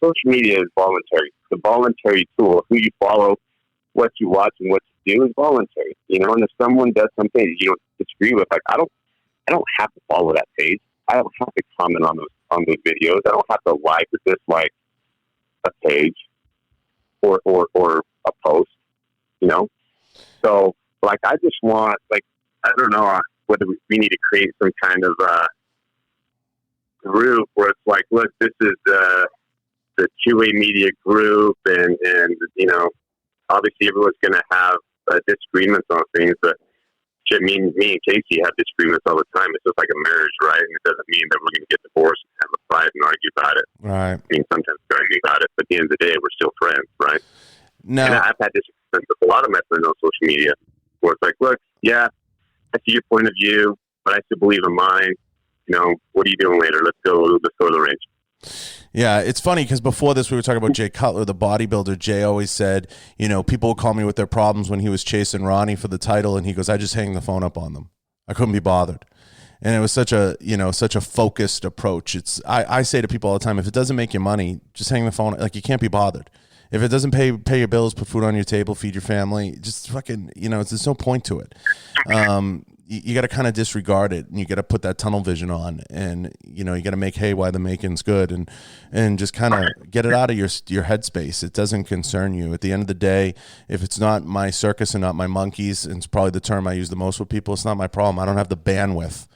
social media is voluntary. It's a voluntary tool. Who you follow, what you watch, and what you do is voluntary. You know, and if someone does something that you don't disagree with, like I don't have to follow that page. I don't have to comment on those videos. I don't have to like or dislike a page or a post. You know, so. Like, I just want, like, I don't know whether we need to create some kind of group where it's like, look, this is the Chewy Media group, and you know, obviously everyone's going to have disagreements on things, but shit, me and Casey have disagreements all the time. It's just like a marriage, right? And it doesn't mean that we're going to get divorced and have a fight and argue about it. Right. I mean, sometimes we argue about it, but at the end of the day, we're still friends, right? No. And I've had disagreements with a lot of my friends on social media. Where it's like, look, yeah, I see your point of view, but I still believe in mine. You know, what are you doing later? Let's go to the range. Yeah, it's funny because before this we were talking about Jay Cutler, the bodybuilder. Jay always said, you know, people would call me with their problems when he was chasing Ronnie for the title, and he goes, I just hang the phone up on them. I couldn't be bothered. And it was such a focused approach. I say to people all the time, if it doesn't make you money, just hang the phone. Like, you can't be bothered. If it doesn't pay your bills, put food on your table, feed your family, just fucking, there's no point to it. You got to kind of disregard it, and you got to put that tunnel vision on, and you got to make hay while the making's good, and just kind of get it out of your headspace. It doesn't concern you. At the end of the day, if it's not my circus and not my monkeys, and it's probably the term I use the most with people, it's not my problem. I don't have the bandwidth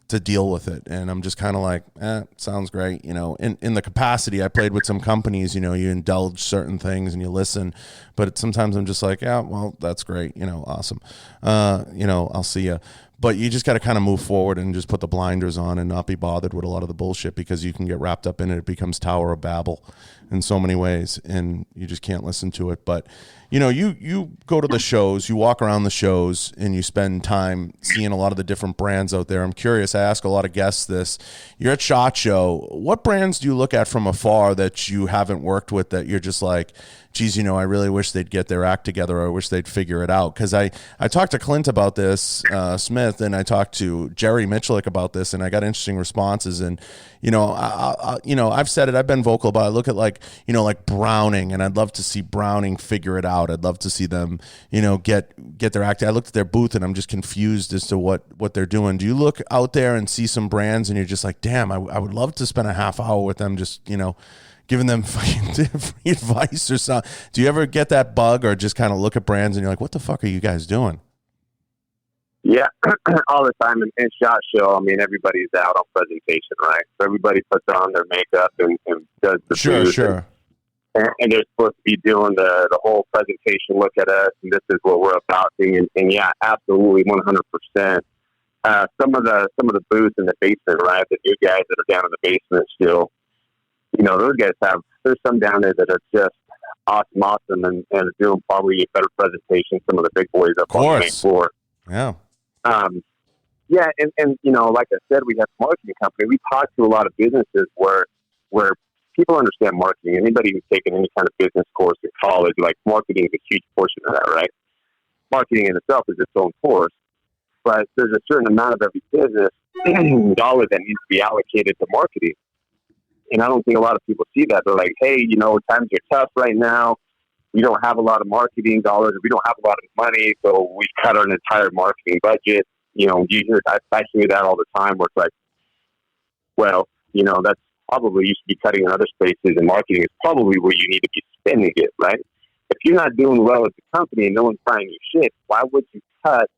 to deal with it, and I'm just kind of like, sounds great. In the capacity I played with some companies, you indulge certain things and you listen, but sometimes I'm just like, yeah, well, that's great, awesome, I'll see you. But you just got to kind of move forward and just put the blinders on and not be bothered with a lot of the bullshit, because you can get wrapped up in it. It becomes Tower of Babel in so many ways, and you just can't listen to it. But you go to the shows, you walk around the shows, and you spend time seeing a lot of the different brands out there. I'm curious, I ask a lot of guests this. You're at SHOT Show. What brands do you look at from afar that you haven't worked with that you're just like, geez, I really wish they'd get their act together, or I wish they'd figure it out? Because I talked to Clint about this, Smith, and I talked to Jerry Mitchellek about this, and I got interesting responses. And I've said it, I've been vocal about it. I look at like Browning, and I'd love to see Browning figure it out. I'd love to see them, get their act. I looked at their booth, and I'm just confused as to what they're doing. Do you look out there and see some brands, and you're just like, damn, I would love to spend a half hour with them, just giving them fucking free advice or something? Do you ever get that bug, or just kind of look at brands and you're like, what the fuck are you guys doing? Yeah, all the time in SHOT Show. I mean, everybody's out on presentation, right? So everybody puts on their makeup and does the booth. Sure. And they're supposed to be doing the whole presentation, look at us, and this is what we're about. And yeah, absolutely, 100%. Some of the booths in the basement, right? The new guys that are down in the basement still, those guys there's some down there that are just awesome and doing probably a better presentation than some of the big boys up on the main floor. Yeah. Yeah. And like I said, we have a marketing company. We talk to a lot of businesses where people understand marketing. Anybody who's taken any kind of business course in college, like, marketing is a huge portion of that, right? Marketing in itself is its own course, but there's a certain amount of every business dollar that needs to be allocated to marketing. And I don't think a lot of people see that. They're like, hey, times are tough right now. We don't have a lot of marketing dollars. We don't have a lot of money, so we cut our entire marketing budget. I hear that all the time, where it's like, well, that's probably, you should be cutting in other spaces, and marketing is probably where you need to be spending it, right? If you're not doing well as a company and no one's buying your shit, why would you cut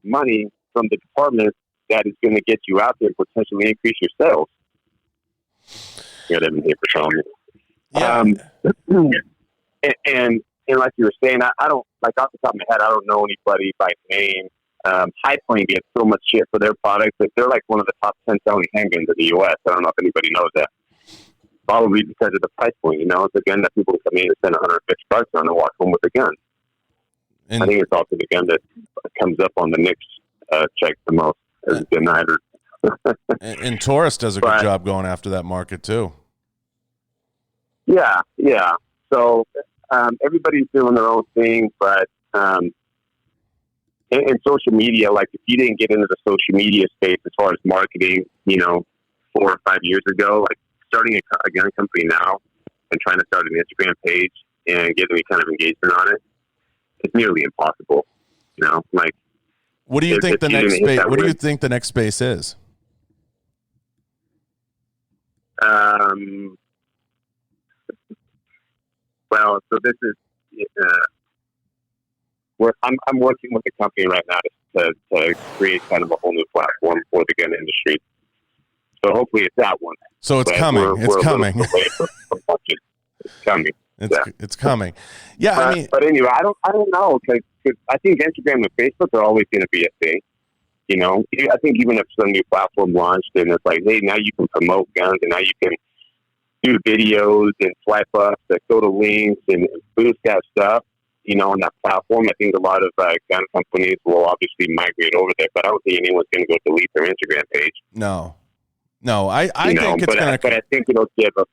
money from the department that is going to get you out there and potentially increase your sales? Yeah, and like you were saying, I don't, like, off the top of my head, I don't know anybody by name. High Point gets so much shit for their products, but they're like one of the top 10 selling handguns in the U.S. I don't know if anybody knows that. Probably because of the price point. It's a gun that people can come in and spend $150 on and walk home with a gun. And I think it's also the gun that comes up on the next check the most as a denier. And Taurus does a good job going after that market too. Yeah. So everybody's doing their own thing, but in social media, like, if you didn't get into the social media space as far as marketing, 4 or 5 years ago, like starting a gun company now and trying to start an Instagram page and get any kind of engagement on it, it's nearly impossible. Like, what do you think the next space? What do you think the next space is? Well, so this is I'm working with a company right now to create kind of a whole new platform for the gun industry. So hopefully it's that one. So it's coming. It's coming. It's coming. It's coming. Yeah, but anyway, I don't know, because I think Instagram and Facebook are always going to be a thing. I think even if some new platform launched and it's like, hey, now you can promote guns and now you can do videos and swipe up that go to links and boost that stuff, on that platform. I think a lot of gun companies will obviously migrate over there, but I don't think anyone's going to go delete their Instagram page. No, I think it's going to. But I think it'll give a.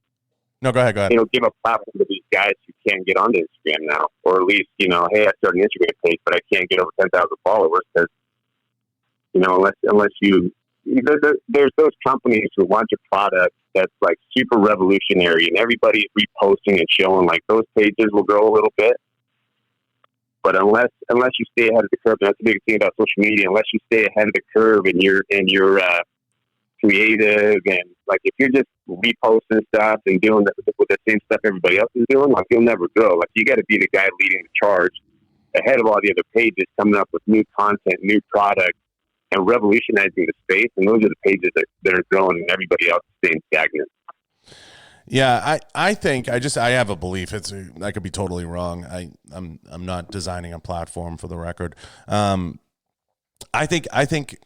No, go ahead. It'll give a platform to these guys who can't get onto Instagram now, or at least, hey, I started an Instagram page, but I can't get over 10,000 followers because, unless you there's those companies who launch a product that's like super revolutionary and everybody's reposting and showing, like those pages will grow a little bit. But unless you stay ahead of the curve, and that's the biggest thing about social media, unless you stay ahead of the curve and you're creative, and like if you're just reposting stuff and doing with the same stuff everybody else is doing, like you'll never grow. Like you got to be the guy leading the charge ahead of all the other pages, coming up with new content, new products, and revolutionizing the space. And those are the pages that are growing, and everybody else is staying stagnant. Yeah, I think I have a belief. I could be totally wrong. I'm not designing a platform, for the record. I think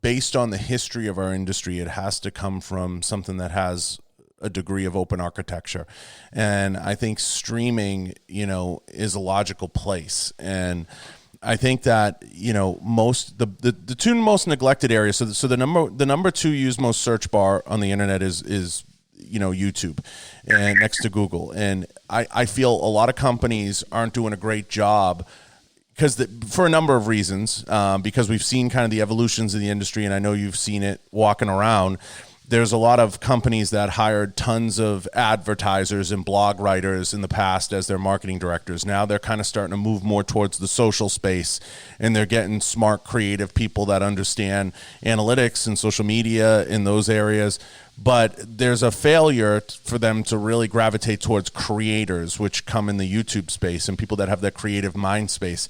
based on the history of our industry, it has to come from something that has a degree of open architecture, and I think streaming is a logical place. And I think that the two most neglected areas. So the number 2 used most search bar on the internet is YouTube, and next to Google. And I feel a lot of companies aren't doing a great job for a number of reasons, because we've seen kind of the evolutions of the industry, and I know you've seen it walking around. There's a lot of companies that hired tons of advertisers and blog writers in the past as their marketing directors. Now they're kind of starting to move more towards the social space, and they're getting smart, creative people that understand analytics and social media in those areas. But there's a failure for them to really gravitate towards creators, which come in the YouTube space, and people that have that creative mind space.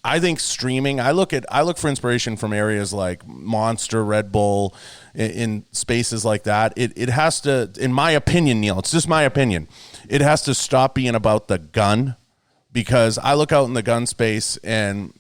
I think streaming, I look for inspiration from areas like Monster, Red Bull, in spaces like that. It has to, in my opinion, Neal, it's just my opinion, it has to stop being about the gun, because I look out in the gun space and,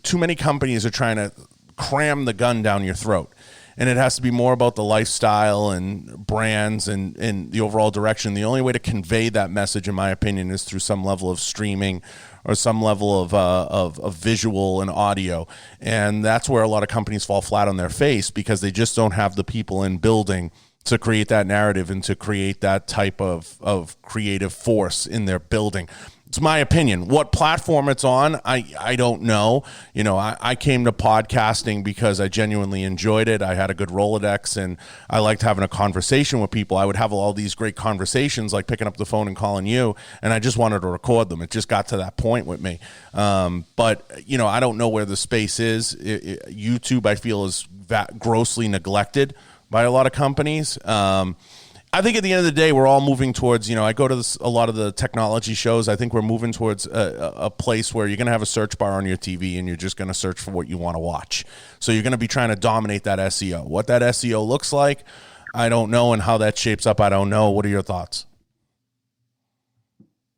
too many companies are trying to cram the gun down your throat. And it has to be more about the lifestyle and brands and the overall direction. The only way to convey that message, in my opinion, is through some level of streaming or some level of visual and audio. And that's where a lot of companies fall flat on their face, because they just don't have the people in building to create that narrative and to create that type of creative force in their building. It's my opinion. What platform it's on, I don't know. I came to podcasting because I genuinely enjoyed it. I had a good Rolodex, and I liked having a conversation with people. I would have all these great conversations, like picking up the phone and calling you, and I just wanted to record them. It just got to that point with me. But I don't know where the space is. YouTube, I feel, is grossly neglected by a lot of companies. I think at the end of the day, we're all moving towards, I go to a lot of the technology shows. I think we're moving towards a place where you're going to have a search bar on your TV, and you're just going to search for what you want to watch. So you're going to be trying to dominate that SEO. What that SEO looks like, I don't know, and how that shapes up, I don't know. What are your thoughts?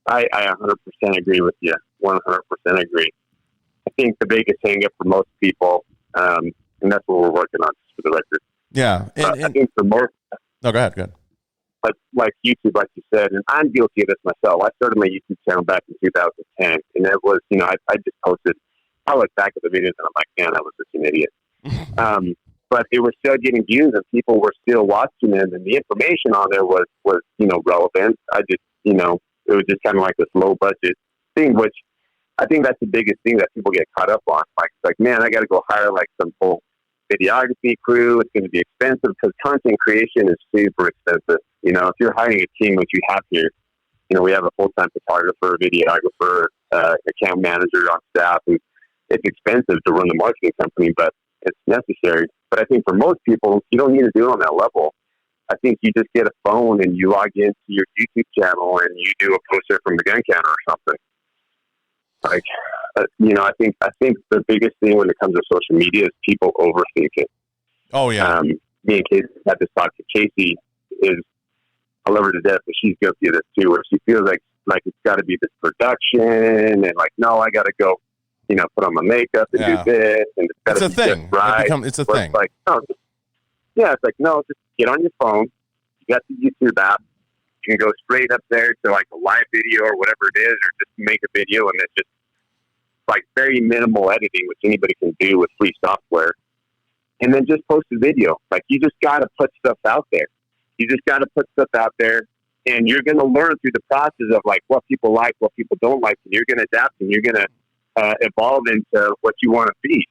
I 100% agree with you. 100% agree. I think the biggest hang up for most people, and that's what we're working on, just for the record. Yeah. I think for most... No, go ahead. Like YouTube, like you said, and I'm guilty of this myself. I started my YouTube channel back in 2010, and it was, I just posted. I look back at the videos, and I'm like, man, I was such an idiot. But it was still getting views, and people were still watching them, and the information on there was relevant. I just, it was just kind of like this low budget thing, which I think that's the biggest thing that people get caught up on. Like, man, I got to go hire like some full videography crew. It's going to be expensive, because content creation is super expensive. If you're hiring a team, which you have here, we have a full-time photographer, videographer, account manager on staff, and it's expensive to run the marketing company, but it's necessary. But I think for most people, you don't need to do it on that level. I think you just get a phone and you log into your YouTube channel and you do a poster from the gun counter or something. I think the biggest thing when it comes to social media is people overthink it. Oh yeah. Me and Casey had this talk to Casey. I love her to death, but she's guilty of this too, where she feels like it's got to be this production, and like, no, I got to go, put on my makeup and do this, and it's got to be thing. Just right. It's a thing. It's like, no, just get on your phone. You got the YouTube app. You can go straight up there to like a live video or whatever it is, or just make a video, and it's just like very minimal editing, which anybody can do with free software. And then just post a video. Like, you just got to put stuff out there. You just got to put stuff out there, and you're going to learn through the process of like what people like, what people don't like, and you're going to adapt, and you're going to evolve into what you want to be.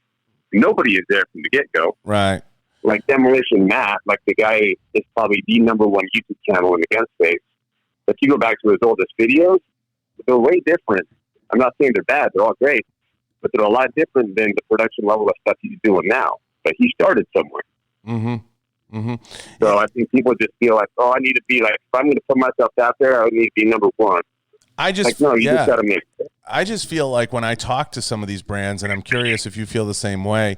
Nobody is there from the get-go. Right. like Demolition Matt, like the guy is probably the number one YouTube channel in the gun space. But if you go back to his oldest videos, they're way different. I'm not saying they're bad; they're all great, but they're a lot different than the production level of stuff he's doing now. But he started somewhere. Mm-hmm. Mm-hmm. So I think people just feel like, oh, I need to be like, if I'm going to put myself out there, I need to be number one. I just like, no, you just got to make it. I just feel like when I talk to some of these brands, and I'm curious if you feel the same way,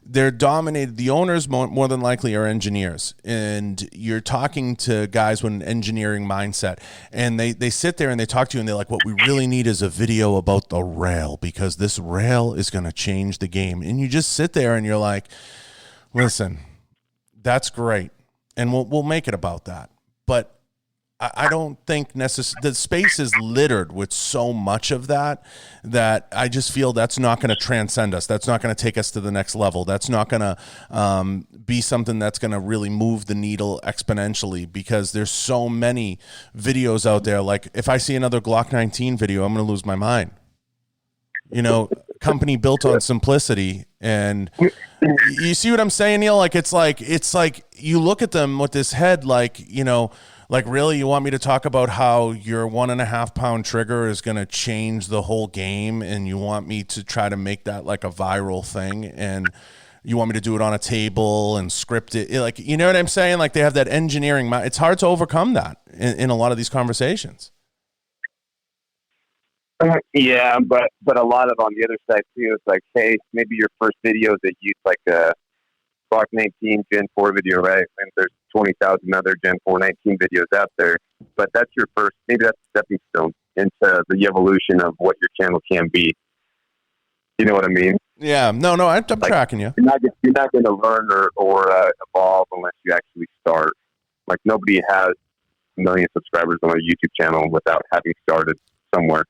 they're dominated. The owners more than likely are engineers, and you're talking to guys with an engineering mindset, and they sit there and they talk to you and they're like, what we really need is a video about the rail, because this rail is going to change the game. And you just sit there and you're like, listen, that's great, and we'll make it about that. But I don't think the space is littered with so much of that I just feel that's not going to transcend us. That's not going to take us to the next level. That's not going to be something that's going to really move the needle exponentially, because there's so many videos out there. Like if I see another Glock 19 video, I'm going to lose my mind. You know, company built on simplicity. And you see what I'm saying, Neal? Like it's like you look at them with this head, like, you know, like, really, you want me to talk about how your 1.5 pound trigger is going to change the whole game, and you want me to try to make that like a viral thing, and you want me to do it on a table and script it? Like, you know what I'm saying? Like they have that engineering mind. It's hard to overcome that in a lot of these conversations. Yeah, but a lot of on the other side too, it's like, hey, maybe your first video that use like a Glock 19 Gen 4 video, right? And there's 20,000 other Gen 4 19 videos out there. But that's your first, maybe that's a stepping stone into the evolution of what your channel can be. You know what I mean? Yeah. No, I'm tracking you. You're not going to learn or evolve unless you actually start. Like nobody has a million subscribers on a YouTube channel without having started somewhere.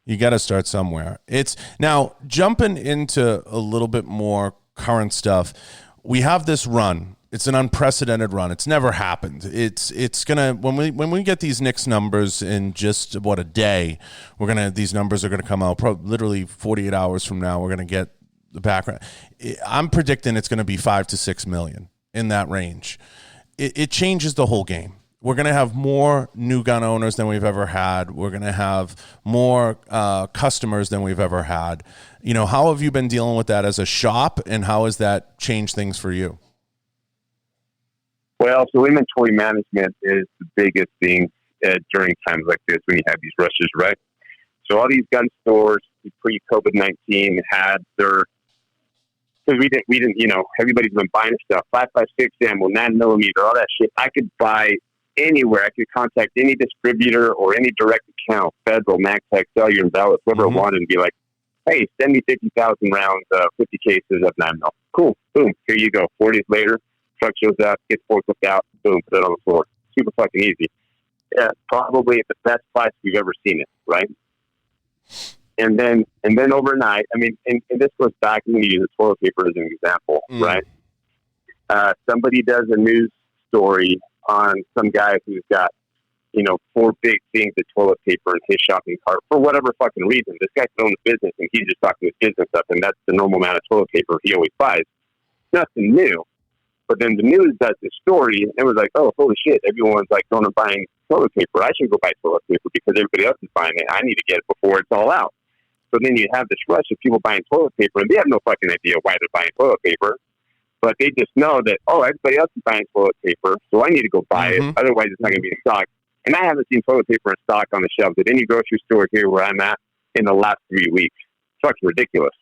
You got to start somewhere. It's now jumping into a little bit more current stuff. We have this run. It's an unprecedented run. It's never happened. It's gonna when we get these NICS numbers in just a day, these numbers are gonna come out literally 48 hours from now. We're gonna get the background. I'm predicting it's gonna be 5 to 6 million in that range. It changes the whole game. We're going to have more new gun owners than we've ever had. We're going to have more customers than we've ever had. You know, how have you been dealing with that as a shop, and how has that changed things for you? Well, so inventory management is the biggest thing during times like this when you have these rushes, right? So all these gun stores pre-COVID-19 had their, because we didn't, you know, everybody's been buying stuff, 5.56 ammo, 9mm, all that shit. I could buy anywhere. I could contact any distributor or any direct account, Federal, MagTech, Cellular, Valid, whoever I wanted, and be like, hey, send me 50,000 rounds, 50 cases of 9mm. Cool. Boom. Here you go. 4 days later, truck shows up, gets forklift out, boom, put it on the floor. Super fucking easy. Yeah, probably at the best price we've ever seen it, right? And then overnight, I mean, and this goes back, I'm going to use the toilet paper as an example, right? Somebody does a news story on some guy who's got, you know, 4 big things of toilet paper in his shopping cart for whatever fucking reason. This guy's owns a business and he's just talking his business up, and that's the normal amount of toilet paper he always buys. Nothing new. But then the news does this story, and it was like, oh, holy shit, everyone's like going and buying toilet paper. I should go buy toilet paper because everybody else is buying it. I need to get it before it's all out. So then you have this rush of people buying toilet paper, and they have no fucking idea why they're buying toilet paper. But they just know that, oh, everybody else is buying toilet paper, so I need to go buy it. Otherwise, it's not going to be in stock. And I haven't seen toilet paper in stock on the shelves at any grocery store here where I'm at in the last 3 weeks. It's fucking ridiculous.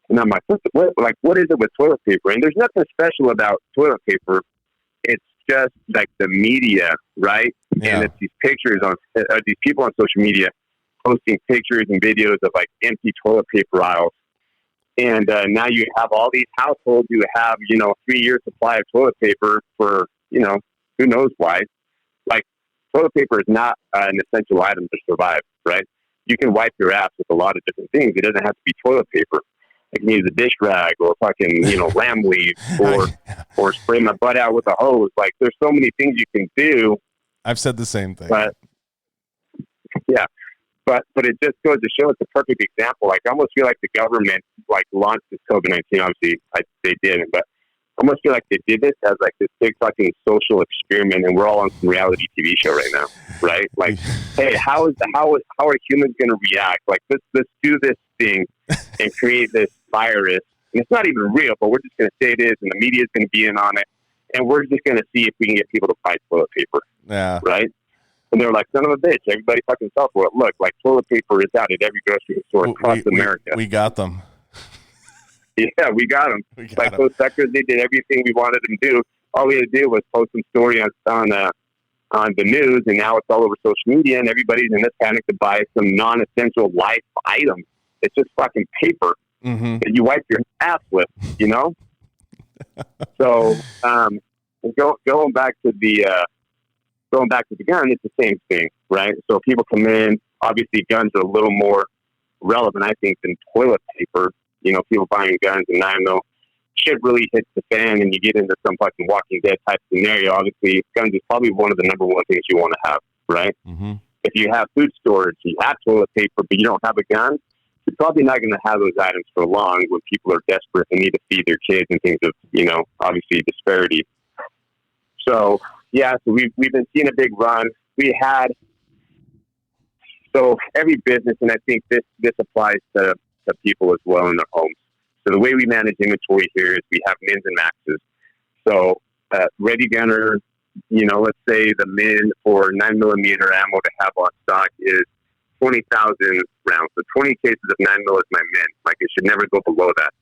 And I'm like, what is it with toilet paper? And there's nothing special about toilet paper. It's just like the media, right? Yeah. And it's these pictures on these people on social media posting pictures and videos of like empty toilet paper aisles. And now you have all these households who have, you know, 3 year supply of toilet paper for, you know, who knows why. Like, toilet paper is not an essential item to survive, right? You can wipe your ass with a lot of different things. It doesn't have to be toilet paper. I can use a dish rag or fucking, you know, lamb leaves or spray my butt out with a hose. Like, there's so many things you can do. I've said the same thing. But, yeah. But it just goes to show it's a perfect example. Like, I almost feel like the government, like, launched this COVID-19. Obviously, they didn't. But almost feel like they did this as like this big fucking social experiment, and we're all on some reality TV show right now, right? Like, hey, how are humans going to react? Like, let's do this thing and create this virus, and it's not even real, but we're just going to say it is, and the media is going to be in on it, and we're just going to see if we can get people to buy toilet paper, right? And they're like, son of a bitch, everybody fucking fell for it. Look, like, toilet paper is out at every grocery store across America. We got them. Yeah, we got them. Like those suckers, they did everything we wanted them to do. All we had to do was post some story on the news, and now it's all over social media, and everybody's in this panic to buy some non-essential life items. It's just fucking paper that you wipe your ass with, you know? So, going back to the gun, it's the same thing, right? So people come in. Obviously, guns are a little more relevant, I think, than toilet paper. You know, people buying guns, and I know shit really hits the fan, and you get into some fucking Walking Dead type scenario. Obviously, guns is probably one of the number one things you want to have, right? Mm-hmm. If you have food storage, you have toilet paper, but you don't have a gun, you're probably not going to have those items for long when people are desperate and need to feed their kids and things of, you know, obviously disparity. So, yeah, so we've been seeing a big run. So every business, and I think this applies to people as well in their homes. So the way we manage inventory here is we have mins and maxes. So ready gunner, you know, let's say the min for 9mm ammo to have on stock is 20,000 rounds. So 20 cases of 9mm is my min. Like, it should never go below that.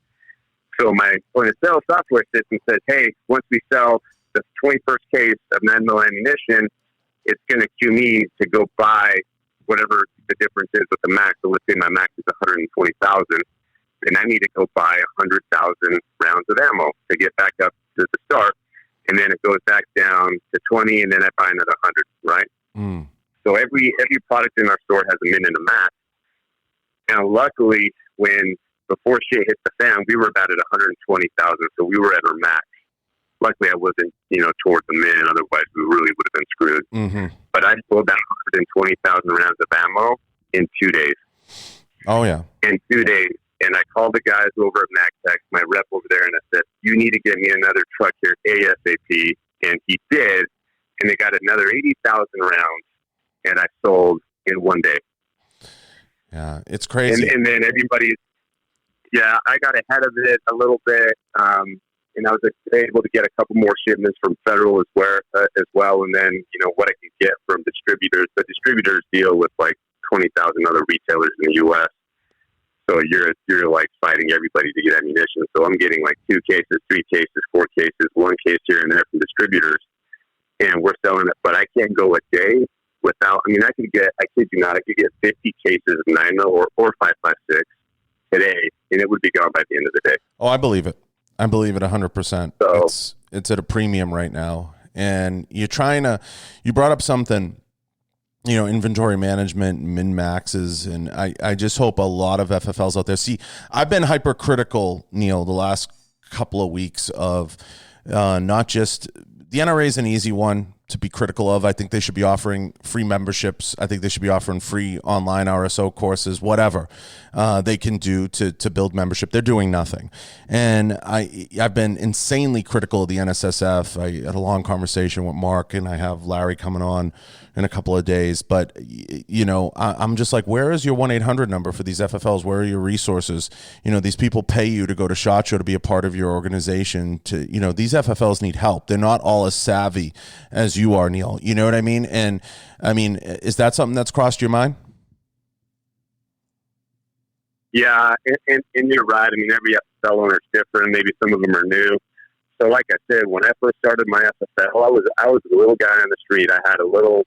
So my point of sale software system says, hey, once we sell the 21st case of 9mm ammunition, it's going to cue me to go buy whatever the difference is with the max. So let's say my max is 120,000, and I need to go buy 100,000 rounds of ammo to get back up to the start, and then it goes back down to 20, and then I buy another 100, right? Mm. So every product in our store has a min and a max. And luckily, before shit hit the fan, we were about at 120,000, so we were at our max. Luckily, I wasn't, you know, towards the min. Otherwise, we really would have been screwed. Mm-hmm. But I sold down 120,000 rounds of ammo in 2 days. Oh, yeah. In 2 days. And I called the guys over at MagTech, my rep over there, and I said, you need to get me another truck here ASAP. And he did. And they got another 80,000 rounds, and I sold in 1 day. Yeah, it's crazy. And then I got ahead of it a little bit. And I was able to get a couple more shipments from Federal as well. And then, you know, what I can get from distributors. The distributors deal with like 20,000 other retailers in the U.S. So you're like fighting everybody to get ammunition. So I'm getting like 2 cases, 3 cases, 4 cases, 1 case here and there from distributors. And we're selling it. But I can't go a day without, I kid you not, I could get 50 cases of 9mm or 5.56 today, and it would be gone by the end of the day. Oh, I believe it. I believe it 100%. So, it's at a premium right now. And you brought up something, you know, inventory management, min maxes, and I just hope a lot of FFLs out there. See, I've been hypercritical, Neal, the last couple of weeks of not just the NRA is an easy one to be critical of. I think they should be offering free memberships. I think they should be offering free online RSO courses, whatever they can do to build membership. They're doing nothing. And I've been insanely critical of the NSSF. I had a long conversation with Mark, and I have Larry coming on in a couple of days. But, you know, I'm just like, where is your 1-800 number for these FFLs? Where are your resources? You know, these people pay you to go to SHOT Show to be a part of your organization. You know, these FFLs need help. They're not all as savvy as you are, Neal. You know what I mean? And, I mean, is that something that's crossed your mind? Yeah, and you're right. I mean, every FFL owner is different. Maybe some of them are new. So like I said, when I first started my FFL, I was a little guy on the street. I had a little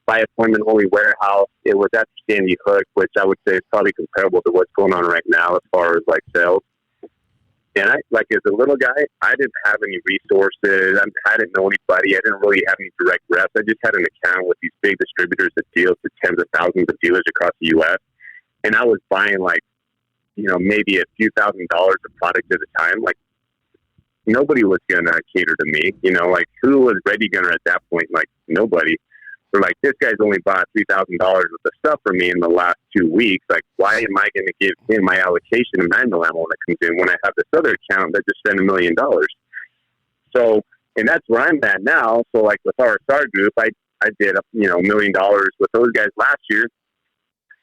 by appointment only warehouse. It was at Sandy Hook, which I would say is probably comparable to what's going on right now as far as like sales. And as a little guy, I didn't have any resources. I didn't know anybody. I didn't really have any direct reps. I just had an account with these big distributors that deal to tens of thousands of dealers across the U.S. And I was buying maybe a few $1,000s of product at a time. Like, nobody was going to cater to me. You know, like, who was ready gunner at that point? Like, nobody. They're like, this guy's only bought $3,000 worth of stuff from me in the last 2 weeks. Like, why am I going to give him my allocation of manual ammo that comes in when I have this other account that just spent $1 million? So, and that's where I'm at now. So, like with our SAR group, I did $1 million with those guys last year.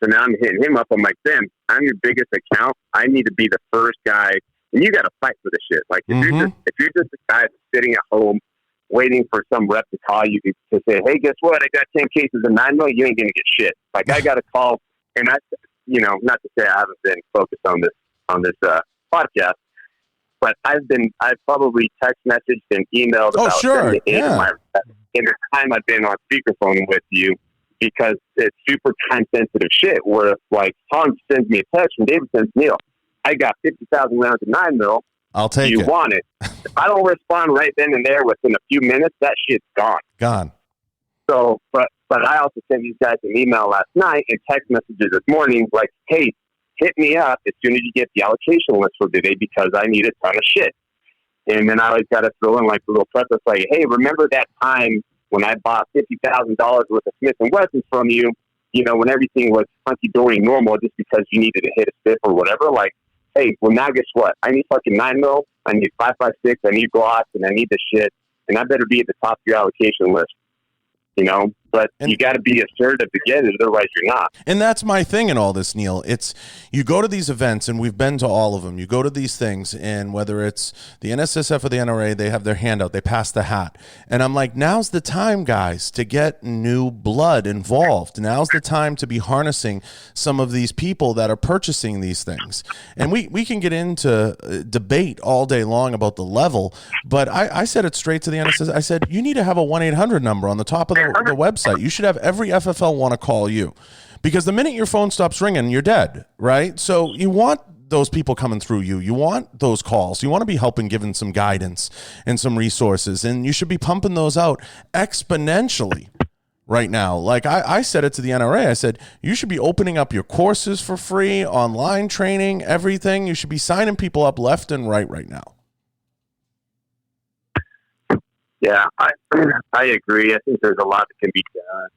So now I'm hitting him up. I'm like, Sam, I'm your biggest account. I need to be the first guy, and you got to fight for the shit. Like if you're just a guy that's sitting at home waiting for some rep to call you to say, hey, guess what? I got 10 cases of 9 mil. You ain't gonna get shit. Like I got a call, and I, not to say I haven't been focused on this podcast, but I've probably text messaged and emailed about 7 to 8 of my in the time I've been on speakerphone with you, because it's super time sensitive shit. Where like Tom sends me a text from David sends Neal, I got 50,000 rounds of 9 mil. I'll take it. You want it? If I don't respond right then and there within a few minutes, that shit's gone. Gone. So, but I also sent these guys an email last night and text messages this morning, like, hey, hit me up as soon as you get the allocation list for today, because I need a ton of shit. And then I always got to throw in like a little preface, like, hey, remember that time when I bought $50,000 worth of Smith & Wessons from you, when everything was hunky-dory normal just because you needed to hit a spiff or whatever? Like, hey, well, now guess what? I need fucking 9 mil, I need 5.56, I need Glocks, and I need this shit, and I better be at the top of your allocation list. But you got to be assertive to get it, otherwise you're not. And that's my thing in all this, Neal. It's you go to these events, and we've been to all of them. You go to these things, and whether it's the NSSF or the NRA, they have their hand out, they pass the hat. And I'm like, now's the time, guys, to get new blood involved. Now's the time to be harnessing some of these people that are purchasing these things. And we can get into debate all day long about the level, but I said it straight to the NSSF. I said, you need to have a 1-800 number on the top of the website. You should have every FFL want to call you, because the minute your phone stops ringing, you're dead, right? So you want those people coming through you. You want those calls. You want to be helping, giving some guidance and some resources, and you should be pumping those out exponentially right now. Like I said it to the NRA. I said, you should be opening up your courses for free, online training, everything. You should be signing people up left and right now. Yeah, I agree. I think there's a lot that can be done.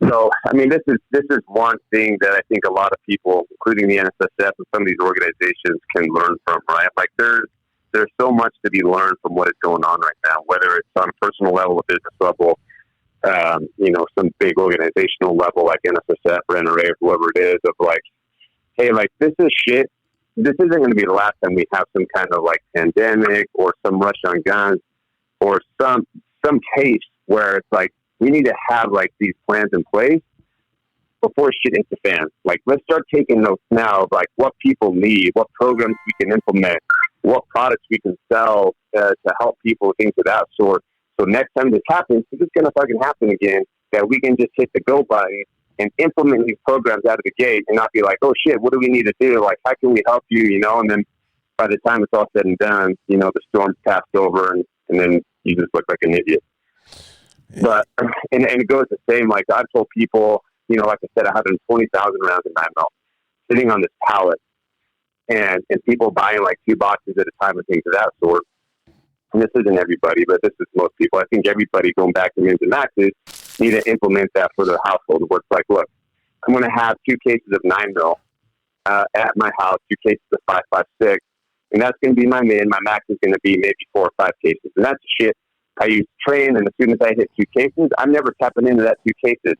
So, I mean, this is one thing that I think a lot of people, including the NSSF and some of these organizations, can learn from, right? Like there's so much to be learned from what is going on right now, whether it's on a personal level, a business level, some big organizational level like NSSF or NRA or whoever it is, of like, hey, like this is shit. This isn't going to be the last time we have some kind of like pandemic or some rush on guns or some case where it's like we need to have like these plans in place before shit hits the fan. Like let's start taking notes now of like what people need, what programs we can implement, what products we can sell to help people, things of that sort. So next time this happens, if it's going to fucking happen again, that we can just hit the go button and implement these programs out of the gate and not be like, oh shit, what do we need to do? Like, how can we help you? And then by the time it's all said and done, the storm's passed over and then you just look like an idiot. Yeah. But, and it goes the same, like I've told people, like I said, 120,000 rounds of 9 mil sitting on this pallet and people buying like 2 boxes at a time and things of that sort. And this isn't everybody, but this is most people. I think everybody going back to Mims and Maxes need to implement that for their household, where it's like, look, I'm going to have 2 cases of 9 mil at my house, 2 cases of 5.56, and that's going to be my min. My max is going to be maybe 4 or 5 cases, and that's shit I use to train. And as soon as I hit 2 cases, I'm never tapping into that 2 cases.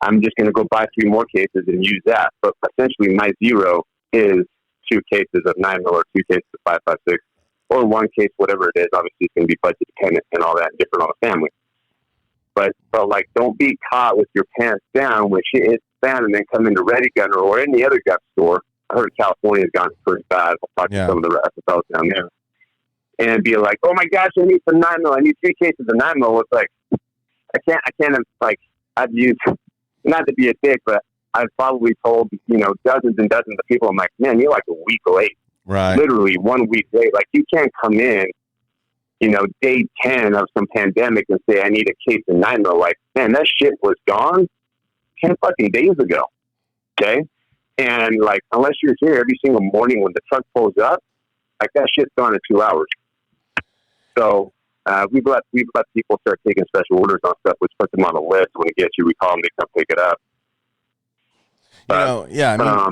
I'm just going to go buy 3 more cases and use that. But essentially, my zero is 2 cases of 9 mil or 2 cases of 5.56. Or 1 case, whatever it is. Obviously, it's going to be budget dependent and all that, different on the family. But like, don't be caught with your pants down when shit hits the fan and then come into Ready Gunner or any other gun store. I heard California's gone pretty bad. I'll talk to some of the FFLs down there. And be like, oh my gosh, I need some 9 mil. I need 3 cases of 9 mil. It's like, I can't, like, I've used, not to be a dick, but I've probably told, dozens and dozens of people, I'm like, man, you're like a week late. Right. Literally 1 week late. Like, you can't come in, day 10 of some pandemic and say, I need a case of 9 mil. Like, man, that shit was gone 10 fucking days ago. Okay. And like, unless you're here every single morning when the truck pulls up, like that shit's gone in 2 hours. So we've let people start taking special orders on stuff, which puts them on a list. When it gets you, we call them, they come pick it up.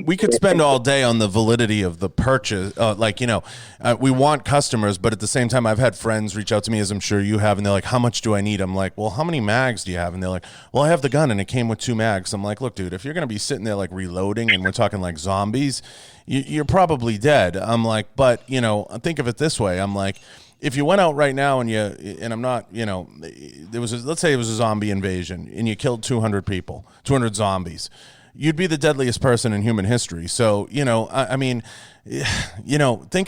We could spend all day on the validity of the purchase. We want customers, but at the same time, I've had friends reach out to me, as I'm sure you have, and they're like, how much do I need? I'm like, well, how many mags do you have? And they're like, well, I have the gun, and it came with 2 mags. I'm like, look, dude, if you're going to be sitting there like reloading, and we're talking like zombies, you're probably dead. I'm like, but, think of it this way. I'm like, if you went out right now and I'm not, let's say it was a zombie invasion, and you killed 200 people, 200 zombies, you'd be the deadliest person in human history. So, think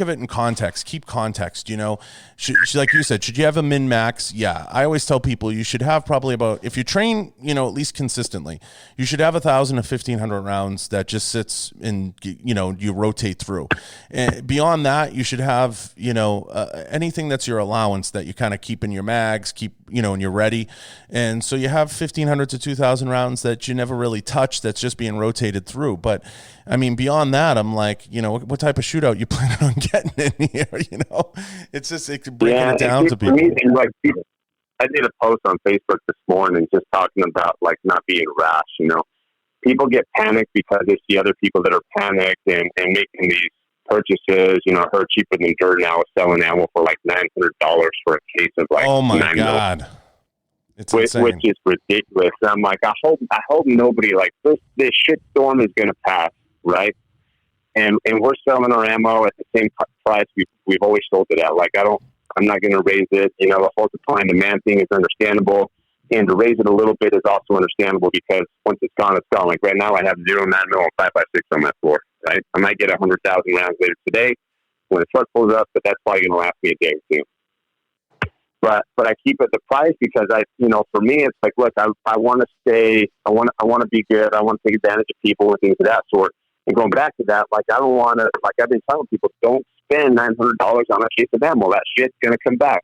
of it in context. Keep context, like you said, should you have a min-max? Yeah. I always tell people you should have probably about, if you train, at least consistently, you should have 1,000 to 1,500 rounds that just sits and, you rotate through. And beyond that, you should have, anything that's your allowance that you kind of keep in your mags, and you're ready. And so you have 1,500 to 2,000 rounds that you never really touch, that's just being rotated through. But I mean, beyond that, I'm like, what type of shootout you planning on getting in here? It's just breaking it down to people. I did a post on Facebook this morning just talking about like not being rash. People get panicked because they see other people that are panicked and making these purchases. Her cheaper than dirt now is selling ammo for like $900 for a case of like. Oh my God. It's insane. Which is ridiculous. I'm like, I hope nobody like this shit storm is going to pass, right? And we're selling our ammo at the same price we've always sold it at. Like I'm not going to raise it. The whole supply and demand thing is understandable, and to raise it a little bit is also understandable because once it's gone, it's gone. Like right now, I have 0.9 mil and 5.56 on my floor. Right, I might get 100,000 rounds later today when the truck pulls up, but that's probably going to last me a day or two. But I keep it the price because for me, it's like, look, I want to stay, I want to be good. I want to take advantage of people and things of that sort. And going back to that, like, I don't want to, like I've been telling people, don't spend $900 on a case of ammo. That shit's going to come back.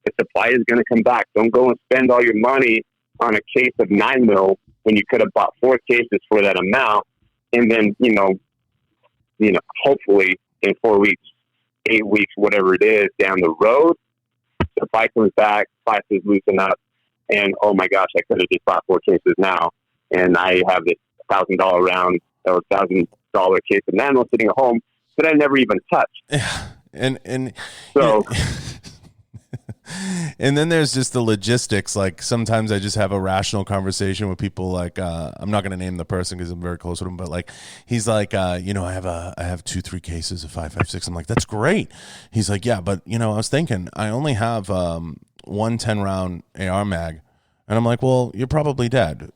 The supply is going to come back. Don't go and spend all your money on a case of 9 mil when you could have bought 4 cases for that amount. And then, hopefully in 4 weeks, 8 weeks, whatever it is down the road, supply comes back, prices loosen up, and oh my gosh, I could have just bought 4 cases now, and I have this $1,000 round or $1,000 case of ammo sitting at home that I never even touched. Yeah, and so. And then there's just the logistics. Like sometimes I just have a rational conversation with people. Like I'm not going to name the person because I'm very close with him, but like he's like, I have 2-3 cases of 5.56. I'm like, that's great. He's like, yeah, but I was thinking I only have 1 10-round AR mag, and I'm like, well, you're probably dead.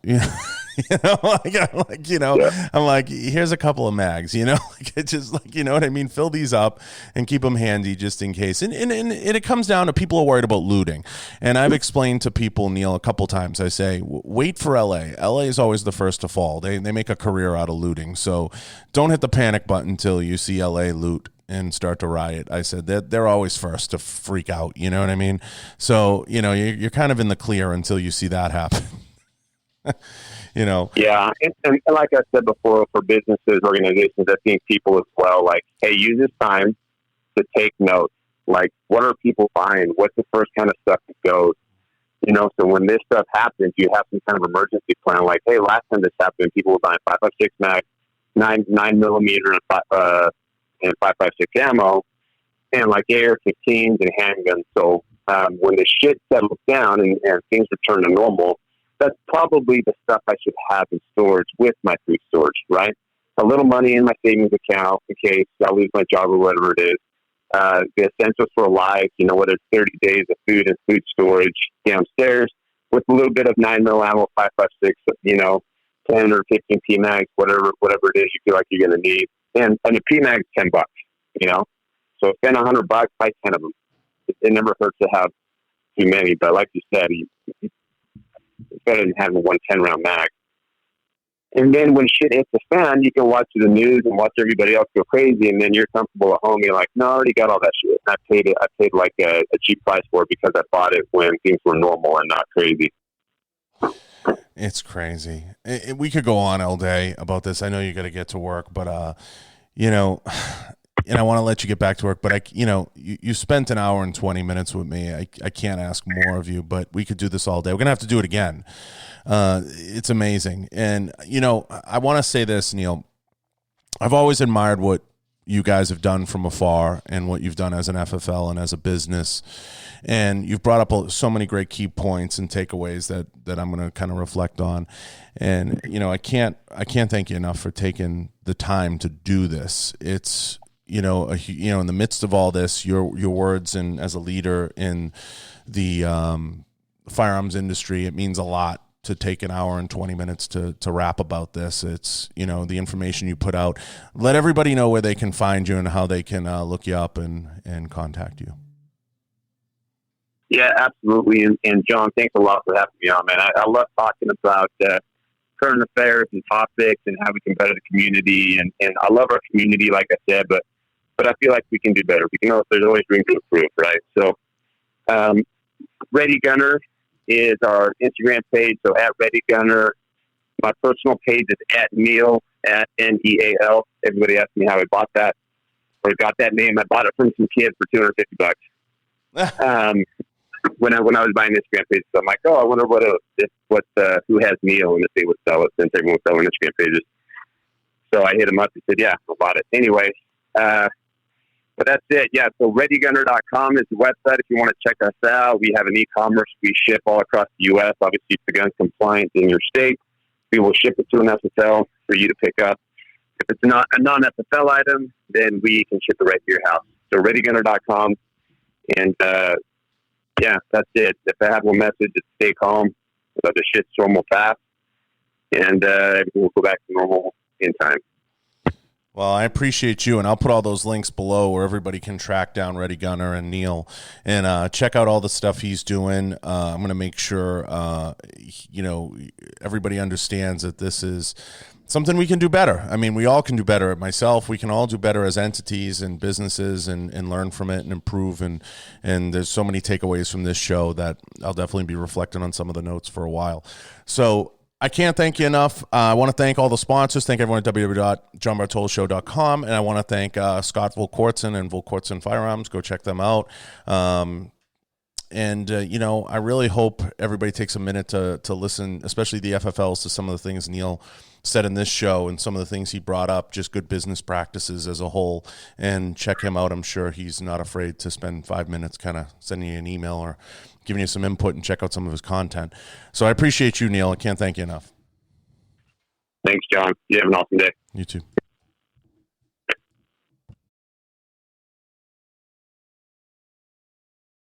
I'm like, here's a couple of mags, like it's just like, what I mean? Fill these up and keep them handy just in case. And it comes down to people are worried about looting. And I've explained to people, Neal, a couple times, I say, wait for LA. LA is always the first to fall. They make a career out of looting. So don't hit the panic button until you see LA loot and start to riot. I said that they're always first to freak out. You know what I mean? So, you're kind of in the clear until you see that happen. Yeah. And like I said before, for businesses, organizations, I think people as well, like, hey, use this time to take notes. Like, what are people buying? What's the first kind of stuff that goes? So when this stuff happens, you have some kind of emergency plan. Like, hey, last time this happened, people were buying 5.56 mag, 9 millimeter and 5.56 ammo, and like AR-15s and handguns. So when the shit settles down and things return to normal, that's probably the stuff I should have in storage with my food storage, right? A little money in my savings account in case I lose my job or whatever it is. The essentials for life, whether it's 30 days of food and food storage downstairs with a little bit of 9 mil ammo, 5.56, 10 or 15 PMags, whatever it is you feel like you're going to need. And a PMag's $10, So spend $100, buy 10 of them. It never hurts to have too many, but like you said, it's better than having 1 10-round mag. And then when shit hits the fan, you can watch the news and watch everybody else go crazy, and then you're comfortable at home. You're like, no, I already got all that shit. I paid like a cheap price for it because I bought it when things were normal and not crazy. It's crazy. We could go on all day about this. I know you got to get to work, but and I want to let you get back to work, but you spent an hour and 20 minutes with me. I can't ask more of you, but we could do this all day. We're going to have to do it again. It's amazing. And, I want to say this, Neal. I've always admired what you guys have done from afar and what you've done as an FFL and as a business. And you've brought up so many great key points and takeaways that I'm going to kind of reflect on. And, I can't thank you enough for taking the time to do this. It's, in the midst of all this, your words and as a leader in the firearms industry, it means a lot to take an hour and 20 minutes to rap about this. It's, the information you put out. Let everybody know where they can find you and how they can look you up and contact you. Yeah, absolutely. And John, thanks a lot for having me on, man. I love talking about current affairs and topics and how we can better the community. And I love our community, like I said, but I feel like we can do better. There's always room to improve, right? So, Ready Gunner is our Instagram page. So at Ready Gunner, my personal page is at Neal, at Neal. Everybody asks me how I bought that or got that name. I bought it from some kid for $250. When I was buying Instagram pages, so I'm like, I wonder who has Neal and if they would sell it, since everyone's selling Instagram pages. So I hit him up and said, yeah, I bought it. Anyway, but that's it. Yeah. So readygunner.com is the website. If you want to check us out, we have an e-commerce. We ship all across the U.S. Obviously, if the gun's compliant in your state, we will ship it to an FFL for you to pick up. If it's not a non-FFL item, then we can ship it right to your house. So readygunner.com. And, yeah, that's it. If I have one message, it's stay calm. The shitstorm will pass. And everything will go back to normal in time. Well, I appreciate you, and I'll put all those links below where everybody can track down Ready Gunner and Neal and check out all the stuff he's doing. I'm going to make sure, everybody understands that this is something we can do better. I mean, we all can do better. Myself, we can all do better as entities and businesses and learn from it and improve. And there's so many takeaways from this show that I'll definitely be reflecting on some of the notes for a while. So I can't thank you enough. I want to thank all the sponsors. Thank everyone at www.johnbartoloshow.com. And I want to thank Scott Volkortson and Volkortson Firearms. Go check them out. I really hope everybody takes a minute to listen, especially the FFLs, to some of the things Neal said in this show and some of the things he brought up, just good business practices as a whole, and check him out. I'm sure he's not afraid to spend 5 minutes kind of sending you an email or giving you some input and check out some of his content. So I appreciate you, Neal. I can't thank you enough. Thanks, John. You have an awesome day. You too.